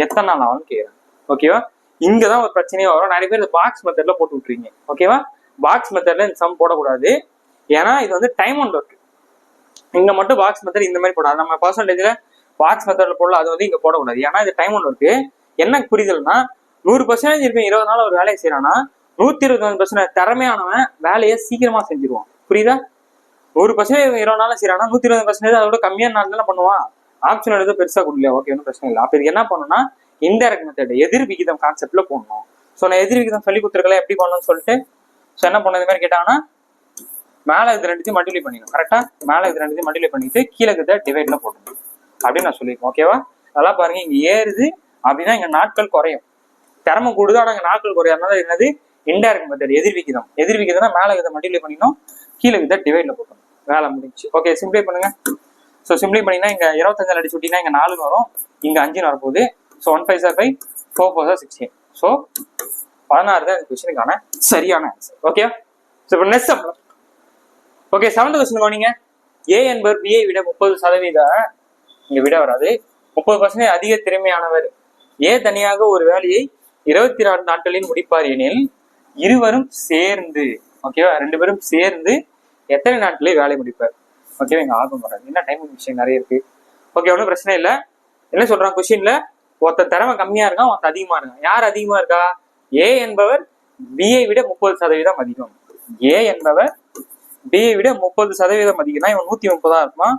எத்தனை நாள் ஆகும்னு கேட்கிறாங்க. ஓகேவா? இங்கதான் ஒரு பிரச்சனையே வரும். நிறைய பேர் பாக்ஸ் மெத்தட்ல போட்டு விட்டுறீங்க. ஓகேவா? பாக்ஸ் மெத்தட்ல இந்த சம் போடக்கூடாது. ஏன்னா இது வந்து டைம் ஒன் ஒர்க். இங்க மட்டும் பாக்ஸ் மெத்தட் இந்த மாதிரி போடாது. நம்ம பர்சன்டேஜ்ல பாக்ஸ் மெத்தட்ல போடலாம், அது வந்து இங்க போடக்கூடாது. ஏன்னா இது டைம் ஒன் ஒர்க். என்ன புரிதல்னா 100% இருக்கும் 20 நாள் ஒரு வேலையை செய்யறான்னா 125% திறமையானவன் வேலையை சீக்கிரமா செஞ்சிருவான். புரியுதா? 100% 20 நாள் செய்யறான்னா 125% அதோட கம்மியான நாள் தானே பண்ணுவான். ஆப்ஷன் எடுத்து பெருசா கொடுக்கல. ஓகே, ஒன்றும் பிரச்சனை இல்லை. அப்ப இதுக்கு என்ன பண்ணணும்னா இன்டைரக்ட் மெத்தட், எதிர் விகிதம் கான்செப்ட்ல போடணும். ஸோ நான் எதிர் விகிதம் சொல்லி கொடுத்துருக்கல எப்படி பண்ணணும்னு சொல்லிட்டு ஸோ என்ன பண்ண, இது மாதிரி கேட்டாங்கன்னா மேல இது ரெண்டுத்தையும் மல்டிப்ளை பண்ணிடும். கரெக்டா? மேல இது ரெண்டுத்தையும் மல்டிப்ளை பண்ணிட்டு கீழே இருக்கிற டிவைட்ல போடணும் அப்படின்னு நான் சொல்லியிருக்கேன். ஓகேவா? நல்லா பாருங்க, இங்க ஏறுது அப்படின்னா இங்க நாட்கள் குறையும். திறமை கூடுது ஆனா இங்க நாட்கள் குறையும். அதனால என்னது இன்டைரக்ட் மெத்தட், எதிர் விகிதம். எதிர் விகிதம்னா மேல இதை மல்டிப்ளை பண்ணிடணும், கீழே இதை டிவைட்ல போடணும். வேலை முடிஞ்சு. ஓகே, சிம்பிளை பண்ணுங்க. ஸோ சிம்பிளை பண்ணினா இங்க 25 அடிச்சு விட்டீங்கன்னா இங்க 4 வரும், இங்க 5 வரப்போகுது. ஸோ 1 5 5 4 4 16. ஸோ 16 தான் இந்த கொஸ்டினுக்கான சரியான ஆன்சர். ஓகே? ஸோ இப்போ நெக்ஸ்ட் ஓகே, 7th கொஸ்டின் கவனிங்க. ஏ என்பவர் பிஐ விட 30% இங்க விட வராது, 30% அதிக திறமையானவர். ஏ தனியாக ஒரு வேலையை 24 நாட்களில் முடிப்பார் எனில் இருவரும் சேர்ந்து, ஓகேவா, 2 பேரும் சேர்ந்து எத்தனை நாட்களில் வேலை முடிப்பார்? ஓகேவா, இங்க ஆகும் வராது, என்ன டைம் விஷயம் நிறைய இருக்கு. ஓகே, ஒன்றும் பிரச்சனை இல்லை. என்ன சொல்றான் கொஸ்டின்ல, ஒருத்தன் திறமை கம்மியா இருக்கான், ஒருத்தன் அதிகமா இருக்கான். யார் அதிகமா இருக்கா? ஏ என்பவர் பிஐ விட 30% அதிகம். ஏ என்பவர் பிஐ விட 30% அதிகம்னா இவன் 130 இருப்பான்,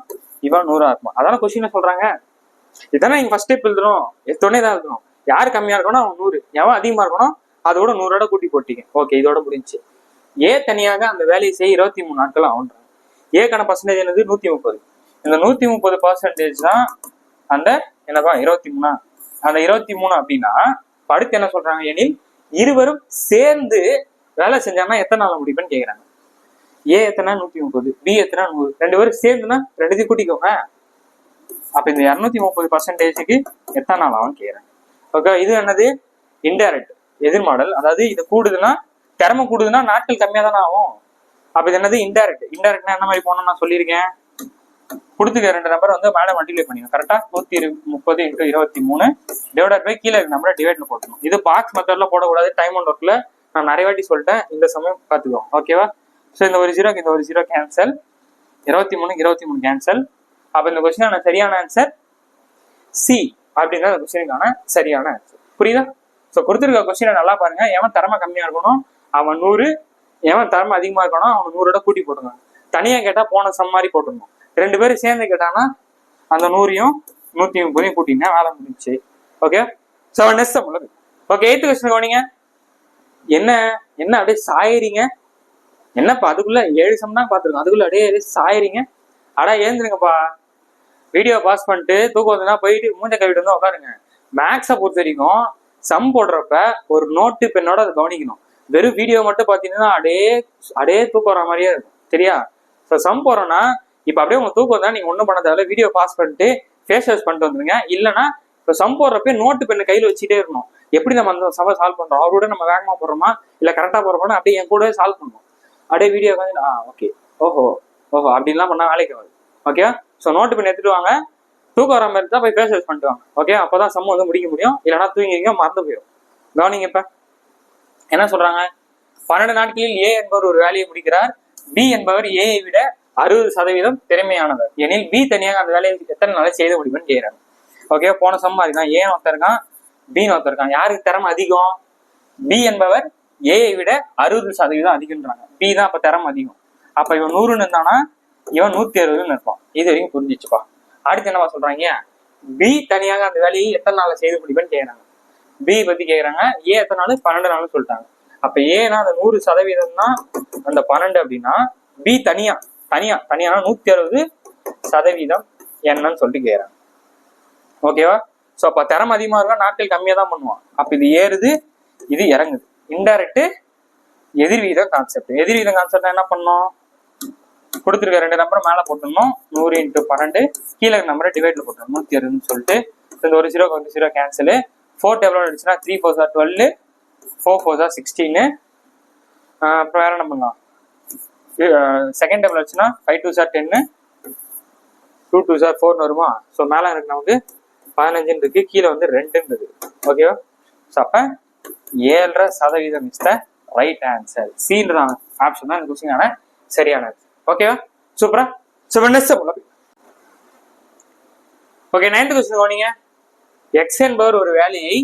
இவன் 100 இருப்பான். அதான கொஸ்டின்ல சொல்றாங்க. இதானே நீங்க ஃபர்ஸ்ட் ஸ்டெப் எழுதணும், எடுத்தோடனே தான் இருக்கணும். யாரு கம்மியா இருக்கணும் அவன் 100, எவன் அதிகமா இருக்கணும் அதோட 100 கூட்டி போட்டீங்க. ஓகே, இதோட முடிஞ்சு. ஏ தனியாக அந்த வேலையை செய்ய 23 நாட்கள் ஆகுன்றாங்க. ஏக்கான பர்சன்டேஜ் என்னது? 130. இந்த 130% தான் அந்த என்னப்பா 23. அந்த 23 அப்படின்னா அடுத்து என்ன சொல்றாங்க எனில் இருவரும் சேர்ந்து வேலை செஞ்சாங்கன்னா எத்தனை நாள் முடிப்பேன்னு கேக்குறாங்க. ஏ எத்தனை? 130, பி எத்தனை? 100. 2 பேரும் சேர்ந்துன்னா 2 கூட்டிக்கோங்க. அப்ப இந்த 230%க்கு எத்தனை நாள் ஆகும்னு கேக்குறாங்க. ஓகே, இது என்னது? இன்டைரக்ட் எதிர்மாடல். அதாவது இது கூடுதுன்னா, திறமை கூடுதுன்னா நாட்கள் கம்மியா தானே ஆகும். அப்ப இது என்னது? இன்டைரக்ட். இன்டைரக்ட்னா என்ன மாதிரி போகணும்னு நான் சொல்லியிருக்கேன். கொடுத்துக்க 2 நம்பர் வந்து மேல மல்டிப்ளை பண்ணிக்கணும். கரெக்டா 130 × 23 டிவைடட் பை கீழே நம்பரை டிவைட்ல போட்டணும். இது பாக்ஸ் மெத்தட்ல போடக்கூடாது. டைம் அண்ட் ஒர்க்ல நான் நிறைய வாட்டி சொல்லிட்டேன், இந்த சமயம் பார்த்துக்கோங்க. ஓகேவா? ஸோ இந்த ஒரு 0 இந்த ஒரு 0 கேன்சல், 23 23 கேன்சல். அப்ப இந்த கொஸ்டினான சரியான ஆன்சர் சி அப்படின்னா அந்த கொஸ்டினுக்கான சரியான ஆன்சர். புரியுதா? ஸோ கொடுத்துருக்க கொஸ்டினை நல்லா பாருங்க. எவன் திறமை கம்மியா இருக்கணும் அவன் 100, எவன் திறமை அதிகமா இருக்கணும் அவன் 100 கூட்டி போட்டுருங்க. தனியா கேட்டா போன சம் மாதிரி போட்டுருணும். 2 பேரும் சேர்ந்து கேட்டானா அந்த 100யும் 130 கூட்டிங்கன்னா வேலை முடிஞ்சு. Okay, so next sum. Okay, 8th question கவனிங்க. என்ன அப்படியே சாயிறீங்க? என்னப்பா அதுக்குள்ள 7 சம் தான் பார்த்துருக்கோம், அதுக்குள்ள அப்படியே சாயிறீங்க? அடா ஏந்துருங்கப்பா, வீடியோ பாஸ் பண்ணிட்டு தூக்கம் வந்ததுன்னா போயிட்டு மூஞ்ச கழுவிட்டு வந்து உட்காருங்க. மேக்ஸை பொறுத்த வரைக்கும் சம் போடுறப்ப ஒரு நோட்டு பெண்ணோட அதை கவனிக்கணும். வெறும் வீடியோ மட்டும் பார்த்தீங்கன்னா அப்படியே தூக்கம் வர மாதிரியே இருக்கும். சரியா? ஸோ சம் போடுறோன்னா இப்போ அப்படியே உங்க தூக்கம் வந்தா நீங்க ஒன்றும் பண்ண தேவையில்ல, வீடியோ பாஸ் பண்ணிட்டு ஃபேஸ் வாஷ் பண்ணிட்டு வந்துருங்க. இல்லைன்னா இப்போ சம் போடுறப்ப நோட்டு பெண்ணை கையில் வச்சுட்டே இருக்கணும். எப்படி நம்ம அந்த சம சால்வ் பண்றோம், அவரோட நம்ம வேகமா போடுறோமா இல்லை கரெக்டாக போடுறோம்னா அப்படியே என் கூடவே சால்வ் பண்ணணும். அப்படியே வீடியோ வந்து ஓகே ஓஹோ அப்படின்லாம் பண்ணா வேலைக்கு ஆகுது. ஓகே, ஸோ நோட்டு பெண் எடுத்துட்டு வாங்க. தூக்கம் வர மாதிரி தான் போய் ஃபேஸ் வாஷ் பண்ணிட்டு வாங்க. ஓகே, அப்போதான் சம் வந்து முடிக்க முடியும். இல்லைன்னா தூங்கிங்க மறந்து போயிடும். கவனிங்க, இப்ப என்ன சொல்றாங்க? 12 நாட்களில் ஏ என்பவர் ஒரு வேலையை முடிக்கிறார். பி என்பவர் ஏஐ விட 60% திறமையானவர் எனில் பி தனியாக அந்த வேலையை எத்தனை நாளை செய்து முடியும்னு கேட்கிறாங்க. ஓகே, போன சம் மாதிரி தான். ஏன்னு ஒருத்தர் இருக்கான், பின்னு ஒருத்தர் இருக்கான். யாருக்கு திறமை அதிகம்? பி என்பவர் ஏஐ விட 60% அதிகம்ன்றாங்க. பி தான் அப்ப திறமை அதிகம். அப்ப இவன் 100ன்னு இருந்தானா இவன் 160ன்னு இருப்பான். இது வரைக்கும் புரிஞ்சிச்சுப்பா. அடுத்து என்னவா சொல்றாங்க? பி தனியாக அந்த வேலையை எத்தனை நாள் செய்து முடியும்னு கேட்கறாங்க. பி பத்தி கேட்கறாங்க. ஏ எத்தனை நாள்? 12 நாள் சொல்லிட்டாங்க. அப்ப ஏன்னா அந்த 100% தான் அந்த 12 அப்படின்னா பி தனியா 160% என்னன்னு சொல்லிட்டு கேட்கறாங்க. ஓகேவா? ஸோ அப்ப திறமை அதிகமா இருக்கா, நாட்கள் கம்மியா தான் பண்ணுவான். அப்ப இது ஏறுது, இது இறங்குது. இன்டைரக்ட் எதிர்வீதம் கான்செப்ட். எதிர்வீதம் கான்செப்ட் என்ன பண்ணோம்? கொடுத்துருக்க 2 நம்பர் மேல போட்டணும். 100 × 12 கீழே நம்பரை டிவைட்ல போட்டணும். 160 சொல்லிட்டு இந்த ஒரு 0 ஒரு 0 கேன்சல். 4 டேபிள் அடிச்சுன்னா 3 4 12, 4 4 16. அப்புறம் வேற என்ன பண்ணலாம்? செகண்ட் டேபிள் அடிச்சுன்னா 5 2 10, 2 2 4 வருமா? ஸோ மேல எனக்கு நமக்கு 15 இருக்கு, கீழே வந்து 2 ஓகேவா? ஸோ அப்ப 7.5% இஸ் த ரைட் ஆன்சர். சீன்ற ஆப்ஷன் தான் இந்த கொஸ்டினான சரியான ஆன்சர். ஓகேவா? சூப்பரா. ஓகே, 9th கொஸ்டின் கவனிங்க. எக்ஸ் என்பவர் ஒரு வேலையை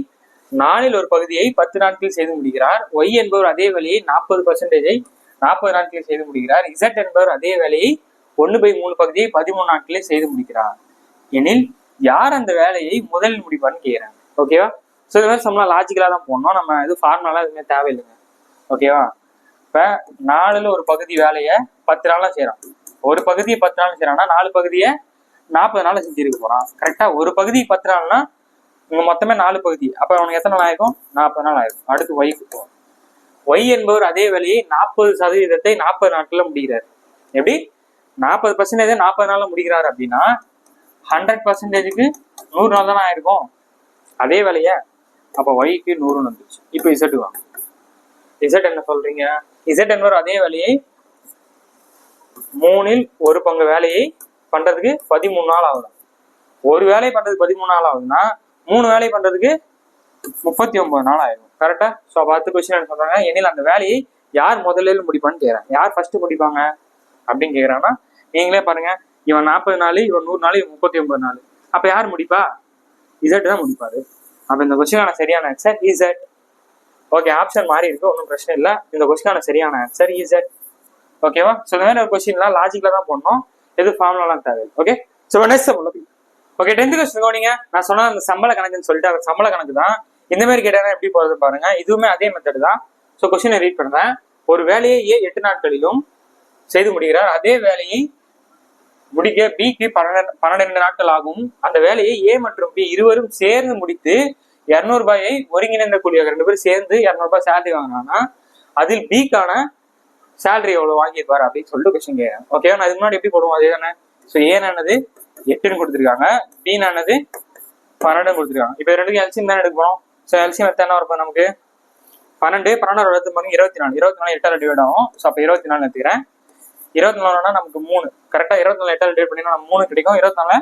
4இல் ஒரு பகுதியை 10 நாட்களில் செய்து முடிக்கிறார். ஒய் என்பவர் அதே வேலையை 40% 40 நாட்களில் செய்து முடிக்கிறார். இசட் என்பவர் அதே வேலையை 1/3 பகுதியை 13 நாட்களில் செய்து முடிக்கிறார் எனில் யார் அந்த வேலையை முதலில் முடிப்பான்னு கேட்கிறாங்க. ஓகேவா? ஸோ இது மாதிரி சம்லாம் லாஜிக்கலா தான் போடணும். நம்ம இது ஃபார்முலா எதுவுமே தேவையில்லைங்க. ஓகேவா? இப்ப 4ல் ஒரு பகுதி வேலையை 10 நாளா செய்யறான். ஒரு பகுதியை 10 நாள் செய்யறான்னா 4 பகுதியை 40 நாள் செஞ்சிருக்க போறான். கரெக்டா? ஒரு பகுதி 10 நாள்னா இங்க மொத்தமே 4 பகுதி. அப்ப அவனுக்கு எத்தனை நாள் ஆயிருக்கும்? 40 நாள் ஆயிருக்கும். அடுத்து ஒய்க்கு போவோம். ஒய் என்பவர் அதே வேலையை 40% 40 நாட்கள்ல முடிக்கிறார். எப்படி? 40% 40 நாள்ல முடிக்கிறாரு அப்படின்னா 100%க்கு 100 நாள் தானே ஆயிருக்கும் அதே வேலைய. அப்ப ஒய்க்கு 100 வந்துருச்சு. இப்ப இசட் வாங்க. இசட் என்ன சொல்றீங்க? இசட் என்பவர் அதே வேலையை மூணில் ஒரு பங்கு வேலையை பண்றதுக்கு 13 நாள் ஆகுது. ஒரு வேலையை பண்றதுக்கு 13 நாள் ஆகுதுன்னா 3 வேலையை பண்றதுக்கு 39 நாள் ஆயிடும். கரெக்டா? ஸோ 10 கொஸ்டின் என்ன சொல்றாங்க, எனில் அந்த வேலையை யார் முதலில் முடிப்பான்னு கேட்கறாங்க. யார் ஃபர்ஸ்ட் முடிப்பாங்க அப்படின்னு கேட்கறாங்கன்னா, நீங்களே பாருங்க, இவன் 40 நாள், இவன் 100 நாள், இவன் 39 நாள். அப்ப யார் முடிப்பா? இசட் தான் முடிப்பாரு. அப்ப இந்த கொஸ்டினான சரியான ஆன்சர் இசட். ஓகே, ஆப்ஷன் மாறி இருக்கு, ஒன்றும் பிரச்சனை இல்லை. இந்த கொஸ்டினான சரியான ஆன்சர் இசட். ஓகேவா? ஸோ இந்த மாதிரி ஒரு கொஸ்டின்லாம் லாஜிக்ல தான் போடணும், எது ஃபார்முலாலாம் தேவை. Okay, so next okay 10th question கவனிங்க. நான் சொன்ன அந்த சம்பள கணக்குன்னு சொல்லிட்டு அந்த சம்பள கணக்கு தான். இந்த மாதிரி கேட்டா எப்படி போறது பாருங்க. இதுவுமே அதே மெத்தட் தான். ஸோ கொஸ்டினை ரீட் பண்ணுறேன். ஒரு வேலையை ஏ 8 நாட்களிலும் செய்து முடிகிறார். அதே வேலையை முடிக்க பிக்கு 12 நாட்கள் ஆகும். அந்த வேலையை ஏ மற்றும் பி இருவரும் சேர்ந்து முடித்து 200 ரூபாயை ஒருங்கிணைந்த கூலியாக 2 பேரும் சேர்ந்து 200 ரூபாய் சேலரி வாங்கினாங்கன்னா அதில் பிக்கான சேலரி எவ்வளவு வாங்கியிருப்பாரு அப்படின்னு சொல்லிட்டு கொஸ்டின் கேட்கறேன். ஓகே, நான் இதுக்கு முன்னாடி எப்படி போடுவோம் அதே தானே. ஸோ ஏனானது 8ன்னு கொடுத்துருக்காங்க, பீனானது 12 கொடுத்துருக்காங்க. இப்போ ரெண்டுக்கும் எல்சியம் தானே எடுக்க போறோம். ஸோ எல்சியம் எத்தனை வரப்போ நமக்கு 12 24 24 8 டிவைட் ஆகும். ஸோ அப்போ 24 எடுத்துக்கிறேன். 24 நமக்கு 3 கரெக்டா. 24 8 டிவைட் பண்ணினா நம்ம 3 கிடைக்கும். 24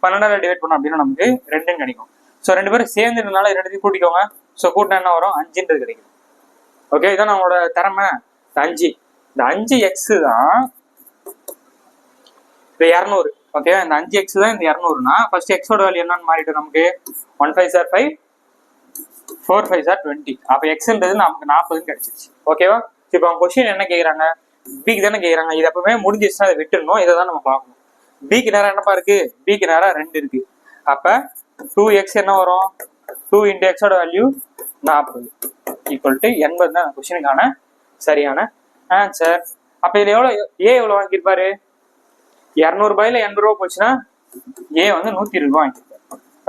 12 டிவைட் பண்ணோம் அப்படின்னா நமக்கு 2 கிடைக்கும். ஸோ 2 பேரும் சேர்ந்துனால 2 கூட்டிக்கோங்க. ஸோ கூட்டினா என்ன வரும், 5ன்றது கிடைக்கும். ஓகே, இதான் நம்மளோட திறமை 5. இந்த 5x தான் இந்த 200. ஓகே, இந்த 5x தான் இந்த 200னா ஃபர்ஸ்ட் எக்ஸோட வேல்யூ என்னன்னு மாறிட்டு நமக்கு 1 5 சார் 5 4 5 சார் 20. அப்போ எக்ஸ்ன்றது நமக்கு 40 கிடைச்சிருச்சு. ஓகேவா? இப்போ அவங்க கொஸ்டின் என்ன கேட்குறாங்க, பிக்கு தானே கேட்குறாங்க. இது எப்பவுமே முடிஞ்சிச்சுன்னா அதை விட்டுடணும். இதை தான் நம்ம பார்க்கணும். பிக்கு நேரம் என்னப்பா இருக்கு, பிக்கு நேரம் 2 இருக்கு. அப்போ 2x என்ன வரும், 2 × x வேல்யூ 40 ஈக்குவல் டு 80 தான் கொஸ்டினுக்கான சரியான ஆன்சர். அப்போ இதில் எவ்வளோ ஏ எவ்வளோ வாங்கியிருப்பாரு, 200 ரூபாயில 80 ரூபா போச்சுன்னா ஏ வந்து 120 ரூபா வாங்கியிருப்பாரு.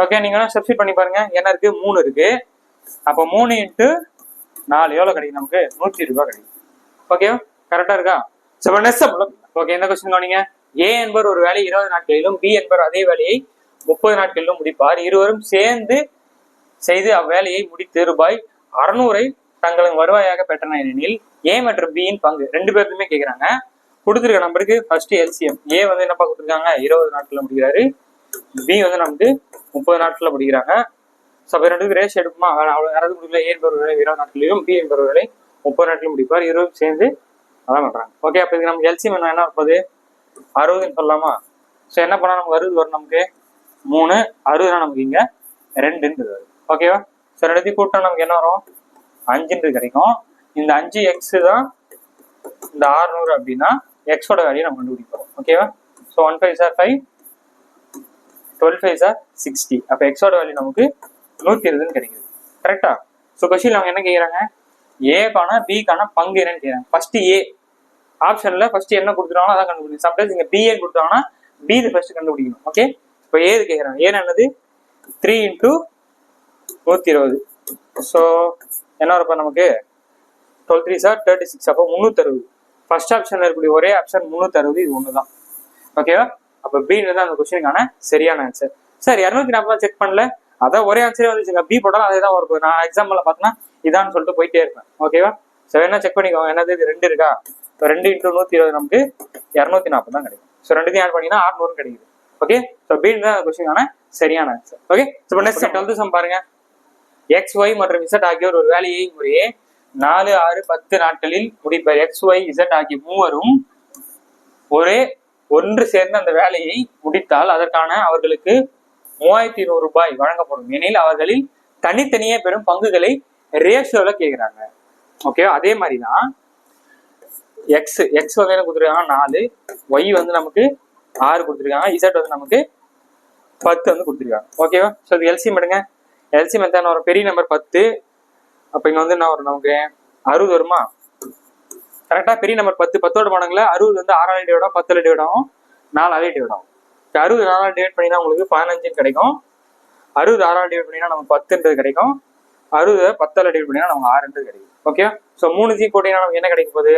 ஓகே, நீங்க சப்ஸ்டிட் பண்ணி பாருங்க. என்ன இருக்கு, 3 இருக்கு. அப்போ 3 × 4 எவ்வளோ கிடைக்கும் நமக்கு, 120 ரூபாய் கிடைக்கும். ஓகேவா? கரெக்டா இருக்கா? ஓகே, இந்த கொஸ்டின் கவனிங்க. ஏ என்பவர் ஒரு வேலையை 20 நாட்களிலும் பி என்பவர் அதே வேலையை 30 நாட்களிலும் முடிப்பார். இருவரும் சேர்ந்து செய்து அவ்வேலையை முடித்து ரூபாய் 600 தங்களின் வருவாயாக பெற்றனர் எனில் ஏ மற்றும் பியின் பங்கு 2 பேருக்குமே கேட்கிறாங்க. கொடுத்துருக்க நம்பருக்கு ஃபர்ஸ்ட் எல்சிஎம். ஏ வந்து என்னப்பா கொடுத்துருக்காங்க, 20 நாட்கள்ல முடிக்கிறாரு. பி வந்து நமக்கு 30 நாட்கள்ல முடிக்கிறாங்க. ஸோ அப்போ 2 ரேஷ் எடுக்குமா, அவ்வளோ யாராவது கொடுக்கல. ஏ என்பவர் வேலை 20 நாட்களிலும் பி என்பவர் வேலை 30 நாட்களிலும் முடிப்பார். இருவரும் சேர்ந்து அதான் பண்றாங்க. ஓகே, அப்போ இதுக்கு நமக்கு எல்சிஎம் என்ன இருப்பது, 60ன்னு சொல்லலாமா. ஸோ என்ன பண்ணா நமக்கு 60 வரும், நமக்கு 3 60 நமக்கு இங்க 2 வரும். ஓகேவா? ஸோ 2 கூட்டம் நமக்கு என்ன வரும், 5 கிடைக்கும். இந்த 5x தான் இந்த 600 அப்படின்னா எக்ஸோட வேல்யூ நம்ம கண்டுபிடிப்போம். ஓகேவா? So 1 5 sir 5 12 5 sir 60. அப்போ எக்ஸோட வேல்யூ நமக்கு 120 கிடைக்குது. கரெக்டா? ஸோ கொஸ்டின் அவங்க என்ன கேட்குறாங்க, ஏக்கான பிக்கான பங்கு என்னன்னு கேட்குறாங்க. ஃபர்ஸ்ட் ஏ ஆப்ஷன்ல ஃபர்ஸ்ட் என்ன கொடுத்துருவாங்களோ அதான் கண்டுபிடிக்கணும். சம்டைம்ஸ் இங்க பிஏ கொடுத்தாங்கன்னா பி இது ஃபர்ஸ்ட் கண்டுபிடிக்கணும். ஓகே, இப்போ ஏது கேட்குறாங்க. ஏன்னு என்னது 3 × 120. ஸோ என்ன இருப்பா நமக்கு 12 3 சார் 36. அப்போ 360. ஃபர்ஸ்ட் ஆப்ஷன்ல இருக்கக்கூடிய ஒரே ஆப்ஷன் 360, இது ஒன்று தான். ஓகேவா? அப்போ பின்னு தான் அந்த கொஸ்டினுக்கான சரியான ஆன்சர். சார் 240 செக் பண்ணல, அதான் ஒரே ஆன்சரே வந்துச்சுங்க. பி போட்டாலும் அதே தான் வரும். நான் எக்ஸாம்பிள் பார்த்தீங்கன்னா இதான்னு சொல்லிட்டு போயிட்டே இருப்பேன். ஓகேவா? ஸோ என்ன செக் பண்ணிக்கோங்க, என்னது இது 2 இருக்கா. இப்போ 2 × 120 நமக்கு 240 தான் கிடைக்கும். ஸோ 2த்தையும் ஆட் பண்ணினா 600 கிடைக்குது. ஓகே, ஸோ பின்னு தான் கொஸ்டினுக்கான சரியான answer. Okay, so next 12th sum பாருங்க. எக்ஸ் ஒய் மற்றும் இசட் ஆகியோர் ஒரு வேலையை முறையே 4 6 10 நாட்களில் முடிப்பார். எக்ஸ் ஒய் இசட் ஆகிய மூவரும் ஒன்று சேர்ந்து அந்த வேலையை முடித்தால் அதற்கான அவர்களுக்கு 3200 ரூபாய் வழங்கப்படும். எனில் அவர்களில் தனித்தனியே பெறும் பங்குகளை ரேஷியோல கேட்கிறாங்க. ஓகே, அதே மாதிரிதான் எக்ஸ் வந்து கொடுத்துருக்காங்க 4, ஒய் வந்து நமக்கு 6 கொடுத்துருக்காங்க, இசட் வந்து நமக்கு 10 வந்து கொடுத்துருக்காங்க. ஓகேவா? ஸோ இது எல்சிஎம் எடுங்க. எல்சிஎம் எத்தனை வரும், பெரிய நம்பர் 10. அப்போ இங்கே வந்து என்ன வரும் நமக்கு 60 வருமா. கரெக்டாக பெரிய நம்பர் 10 10ஓட மடங்குல 60 வந்து 6ஆல் டிவைட் ஆகும், 10ஆல் டிவைட் ஆகும், 4ஆலே டிவைட் ஆகும். 60 4ஆல் டிவைட் பண்ணினா உங்களுக்கு 15 கிடைக்கும். 60 6ஆல் டிவைட் பண்ணினா நமக்கு 10ன்றது கிடைக்கும். 60 10ஆல் டிவைட் பண்ணினா நமக்கு 6ன்றது கிடைக்கும். ஓகே, ஸோ 3 போட்டிங்கன்னா நமக்கு என்ன கிடைக்கும் போகுது,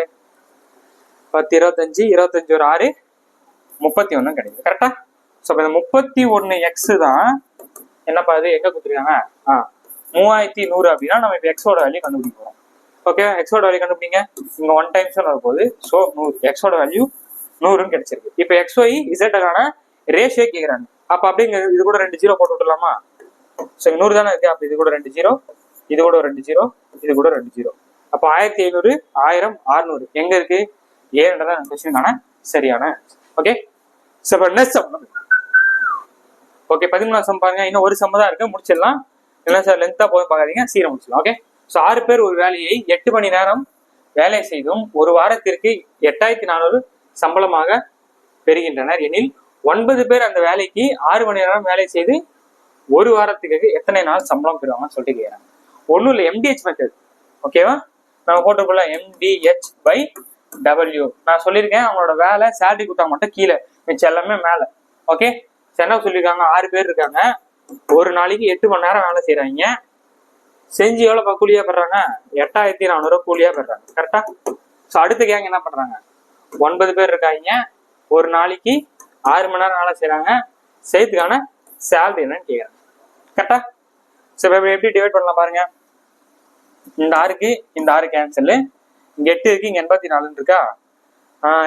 10 25 25 ஒரு 6 31 கிடைக்கும். கரெக்டா? ஸோ இப்போ இந்த 31x தான் என்னப்பா இது எங்க கொடுத்துருக்காங்க, 3100 அப்படின்னா நம்ம இப்போ எக்ஸோட வேல்யூ கண்டுபிடிக்க போறோம். ஓகே, எக்ஸோட வேல்யூ கண்டுபிடிங்க. இங்க 1 டைம்ஸ் வரப்போகுது. ஸோ 100 எக்ஸோட வேல்யூ 100ன்னு கிடைச்சிருக்கு. இப்போ XY Z-க்கான ரேஷியோ கேட்குறாங்க. அப்போ அப்படிங்க இது கூட 2 0 போட்டு விட்டுலாமா? ஸோ 100 தானே இருக்கு. அப்போ இது கூட 2 0, இது கூட 2 0, இது கூட 2 0. அப்போ 1500, 1000, 600 எங்க இருக்கு? ஏன்றதான் கொஸ்டினுக்கான சரியான. ஓகே, ஸோ இப்போ நெக்ஸ்ட் சம். ஓகே, 13ஆம் சம் பாருங்க. இன்னும் ஒரு சம் தான் இருக்கு, முடிச்சிடலாம். இல்லை சார் லென்த்தா போதும் பார்க்காதீங்க, சீக்கிரம் முடிச்சிடலாம். ஓகே, ஸோ 6 பேர் ஒரு வேலையை 8 மணி நேரம் வேலை செய்தும் ஒரு வாரத்திற்கு 8400 சம்பளமாக பெறுகின்றனர் எனில் 9 பேர் அந்த வேலைக்கு 6 மணி நேரம் வேலை செய்து ஒரு வாரத்துக்கு எத்தனை நாள் சம்பளம் பெறுவாங்கன்னு சொல்லிட்டு கேட்குறாங்க. ஒன்றும் இல்லை, MDH மெத்தட். ஓகேவா, நம்ம போட்டுக்குள்ள MDH/W. நான் சொல்லியிருக்கேன், அவங்களோட வேலை சேலரி கொடுத்தா மட்டும் கீழே, மிச்சம் எல்லாமே மேலே. ஓகே, என்ன சொல்லியிருக்காங்க? 6 பேர் இருக்காங்க, ஒரு நாளைக்கு 8 மணி நேரம் வேலை செய்யறாங்க. செஞ்சு எவ்வளோ கூலியா பெறாங்க? 8400 கூலியா பெறாங்க. கரெக்டா? ஸோ அடுத்த கேங் என்ன பண்றாங்க? 9 பேர் இருக்காங்க, ஒரு நாளைக்கு 6 மணி நேரம் வேலை செய்யறாங்க. செய்யறதுக்கான சேலரி என்னன்னு கேட்கறாங்க. கரெக்டா? ஸோ எப்படி டிவைட் பண்ணலாம் பாருங்க. இந்த 6க்கு இந்த 6 கேன்சல், இங்க 8 இருக்கு, இங்க 84 இருக்கா?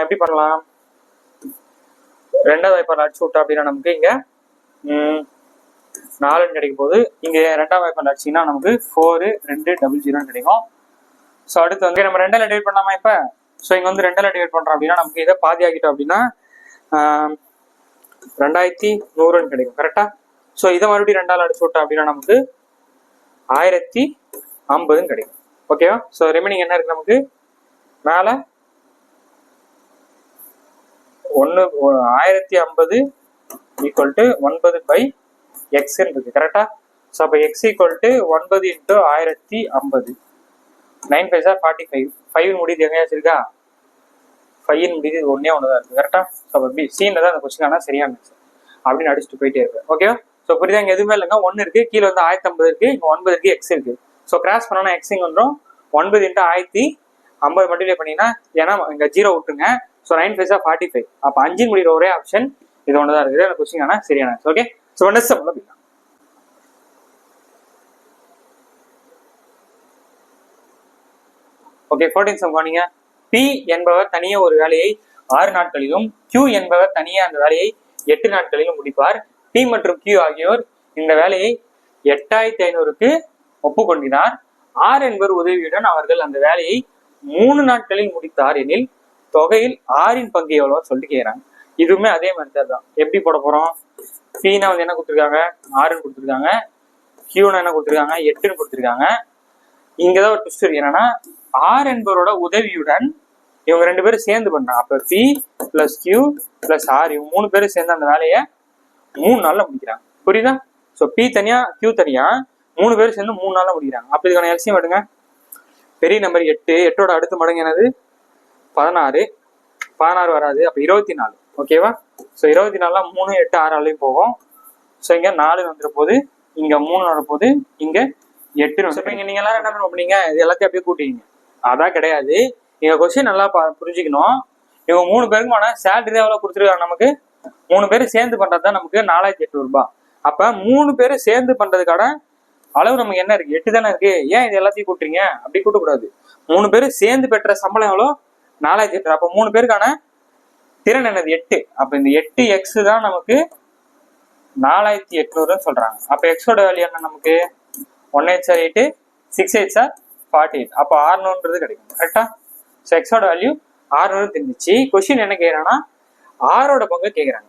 எப்படி பண்ணலாம்? 2வது வாய்ப்பாடு அடிச்சு விட்டா அப்படின்னா நமக்கு இங்க 4 கிடைக்கும் போது, இங்க 2வது வாய்ப்பாடு அடிச்சிங்கன்னா நமக்கு 4 2 0 கிடைக்கும். ஸோ அடுத்து வந்து நம்ம 2ஆல டிவைட் பண்ணலாமா இப்ப? ஸோ இங்க வந்து 2ஆல டிவைட் பண்றோம் அப்படின்னா நமக்கு இதை பாதி ஆகிட்டோம் அப்படின்னா 2100 கிடைக்கும். கரெக்டா? ஸோ இதை மறுபடியும் 2ஆல அடிச்சு விட்டோம் அப்படின்னா நமக்கு 1050 கிடைக்கும். ஓகேவா? ஸோ ரிமைனிங் என்ன இருக்கு நமக்கு? மேல 1050 ஈக்குவல் டு 9/x இருக்கு. கரெக்டா? ஸோ அப்போ x ஈக்குவல் டு 9 × 1050. 9 5 45. 5 முடியுது, எங்கேயாச்சும் இருக்கா? 5 முடியுது, இது ஒன்னே ஒன்று தான் இருக்கு. கரெக்டா? ஸோ அப்போ சீனில் தான் அந்த கொஸ்டின் சரியான அப்படின்னு அடிச்சுட்டு போயிட்டே இருக்கு. ஓகேவா? ஸோ புரியுதா? இங்கே எதுவுமே இல்லைங்க, 1 இருக்கு, கீழே வந்து 1050 இருக்கு, இங்கே 9 இருக்கு, x இருக்கு. ஸோ கிராஸ் பண்ணோம்னா x இங்க வந்துடும். 9 × 1050 மல்டிப்ளை பண்ணினா, ஏன்னா இங்கே 0 விட்டுருங்க. ஸோ 9 5 45. அப்போ 5 முடிகிற ஒரே ஆப்ஷன் இது ஒன்று தான் இருக்குது. அந்த கொஸ்டின் சரியான. ஓகே, ஸோ நெக்ஸ்ட் சம் அப்படின்னா ஓகே 14 சம் கவனிங்க. P என்பவர் தனியே ஒரு வேலையை 6 நாட்களிலும் Q என்பவர் தனியே அந்த வேலையை 8 நாட்களிலும் முடிப்பார். P மற்றும் Q ஆகியோர் இந்த வேலையை 8500க்கு ஒப்புக்கொண்டினார். R என்பவர் உதவியுடன் அவர்கள் அந்த வேலையை 3 நாட்களில் முடித்தார் எனில் தொகையில் R-இன் பங்கு எவ்வளவு சொல்லிட்டு கேட்கிறாங்க. இதுவுமே அதே மெத்தட் தான். எப்படி போட போறோம்? P-னா வந்து என்ன கொடுத்துருக்காங்க? 6ன்னு கொடுத்துருக்காங்க. Q-னா என்ன கொடுத்துருக்காங்க? 8ன்னு கொடுத்துருக்காங்க. இங்கதான் ஒரு ட்விஸ்ட் இருக்கு. என்னன்னா R என்பவரோட உதவியுடன் இவங்க 2 பேரும் சேர்ந்து பண்றாங்க. அப்ப P + Q + R இவங்க 3 பேரும் சேர்ந்து அந்த வேலையை 3 நாள்ல முடிக்கிறாங்க. புரியுதா? ஸோ P தனியா Q தனியா 3 பேரும் சேர்ந்து 3 நாள்ல முடிக்கிறாங்க. அப்ப இதுக்கான எல்சியம் எடுங்க. பெரிய நம்பர் 8, 8ஓட அடுத்த மடங்கு என்னது? 16. 16 வராது, அப்ப 24. ஓகேவா? ஸோ 24 3 8 6 போகும். ஸோ இங்க 4 வந்துட போது, இங்க 3 வர போது, இங்க 8 வந்து. நீங்க எல்லாரும் என்ன பண்ண போறீங்க? இது எல்லாத்தையும் அப்படியே கூட்டிங்க. அதான் கிடையாது. நீங்க கொஸ்டின் நல்லா புரிஞ்சுக்கணும். இவங்க 3 பேருக்குமான சேலரி எவ்வளவு கொடுத்துருக்காங்க நமக்கு? 3 பேரும் சேர்ந்து பண்றதுதான் நமக்கு 4800 ரூபாய். அப்ப 3 பேரும் சேர்ந்து பண்றதுக்கான அளவு நமக்கு என்ன இருக்கு? 8 தானே இருக்கு. ஏன் இது எல்லாத்தையும் கூட்டுறீங்க? அப்படி கூட்டக்கூடாது. 3 பேரும் சேர்ந்து பெற்ற சம்பளம் எவ்வளோ? 4800. அப்ப 3 பேருக்கான திறன் என்னது? 8. அப்ப இந்த 8x தான் நமக்கு 4800 சொல்றாங்க. அப்ப எக்ஸோட வேல்யூ என்ன நமக்கு? 1 8 8, 6 8 48. அப்ப 600 கிடைக்கும். கரெக்டா? ஸோ எக்ஸோட வேல்யூ 600 தெரிஞ்சிச்சு. கொஸ்டின் என்ன கேட்கறாங்கன்னா ஆரோட பங்கு கேட்கறாங்க.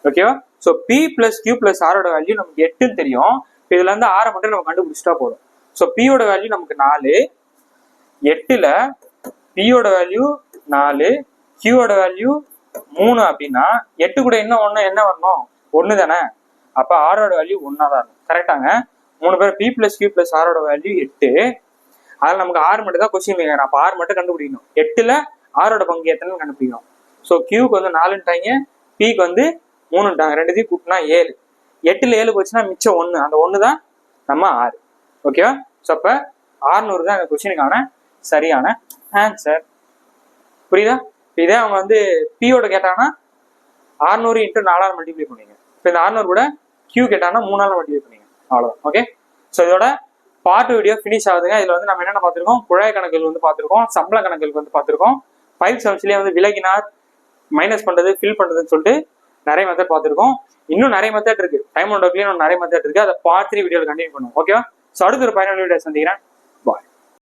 ஓகேவா? ஸோ P + Q + ஆரோட வேல்யூ நமக்கு 8ன்னு தெரியும். இதுல இருந்து 6 மட்டும் நம்ம கண்டுபிடிச்சிட்டா போதும். ஸோ P-யோட வேல்யூ நமக்கு 4. 8ல P-யோட வேல்யூ 4, Q-யோட வேல்யூ 3 அப்படின்னா 8 கூட இன்னும் ஒண்ணு என்ன வரணும்? 1 தானே. அப்ப ஆரோட வேல்யூ 1 தான் இருக்கும். கரெக்டாங்க? 3 பேர் P + Q + ஆரோட வேல்யூ 8. அதில் நமக்கு 6 மட்டும் தான் கொஸ்டின் கேட்கறேன். அப்ப 6 மட்டும் கண்டுபிடிக்கணும். 8ல ஆரோட பங்கு எத்தனை கண்டுபிடிக்கணும். ஸோ Qக்கு வந்து 4ன்ட்டாங்க, Pக்கு வந்து 3ன்ட்டாங்க. ரெண்டுத்தையும் கூட்டினா 7. 8ல 7 போச்சுன்னா மிச்சம் 1. அந்த 1 தான் நம்ம 6. ஓகேவா? ஸோ அப்ப 600 தான் இந்த கொஸ்டினுக்கான சரியான ஆன்சர். புரியுதா? இதே அவங்க வந்து P-யோட கேட்டாங்கன்னா 600 × 4 மல்டிப்ளை பண்ணுவீங்க. இப்போ இந்த 600 கூட Q கேட்டாங்கன்னா 3 மல்டிப்ளை பண்ணுவீங்க. அவ்வளோதான். ஓகே, ஸோ இதோட பார்ட் வீடியோ ஃபினிஷ் ஆகுதுங்க. இதுல வந்து நம்ம என்னென்ன பார்த்துருக்கோம்? குழாய் கணக்குகள் வந்து பார்த்துருக்கோம், சம்பள கணக்குகள் வந்து பார்த்துருக்கோம். 5 சம்ஸ்லேயே வந்து விலகினார், மைனஸ் பண்றது, ஃபில் பண்றதுன்னு சொல்லிட்டு நிறைய மெத்தட் பார்த்துருக்கோம். இன்னும் நிறைய மெத்தட் இருக்கு. டைம் அண்ட் ஒர்க்லயும் நிறைய மெத்தட் இருக்கு. அதை பார்த்து வீடியோவில் கண்டினியூ பண்ணுவோம். ஓகேவா? ஸோ அடுத்த ஒரு பயனுள்ள வீடியோ சந்திக்கிறேன்.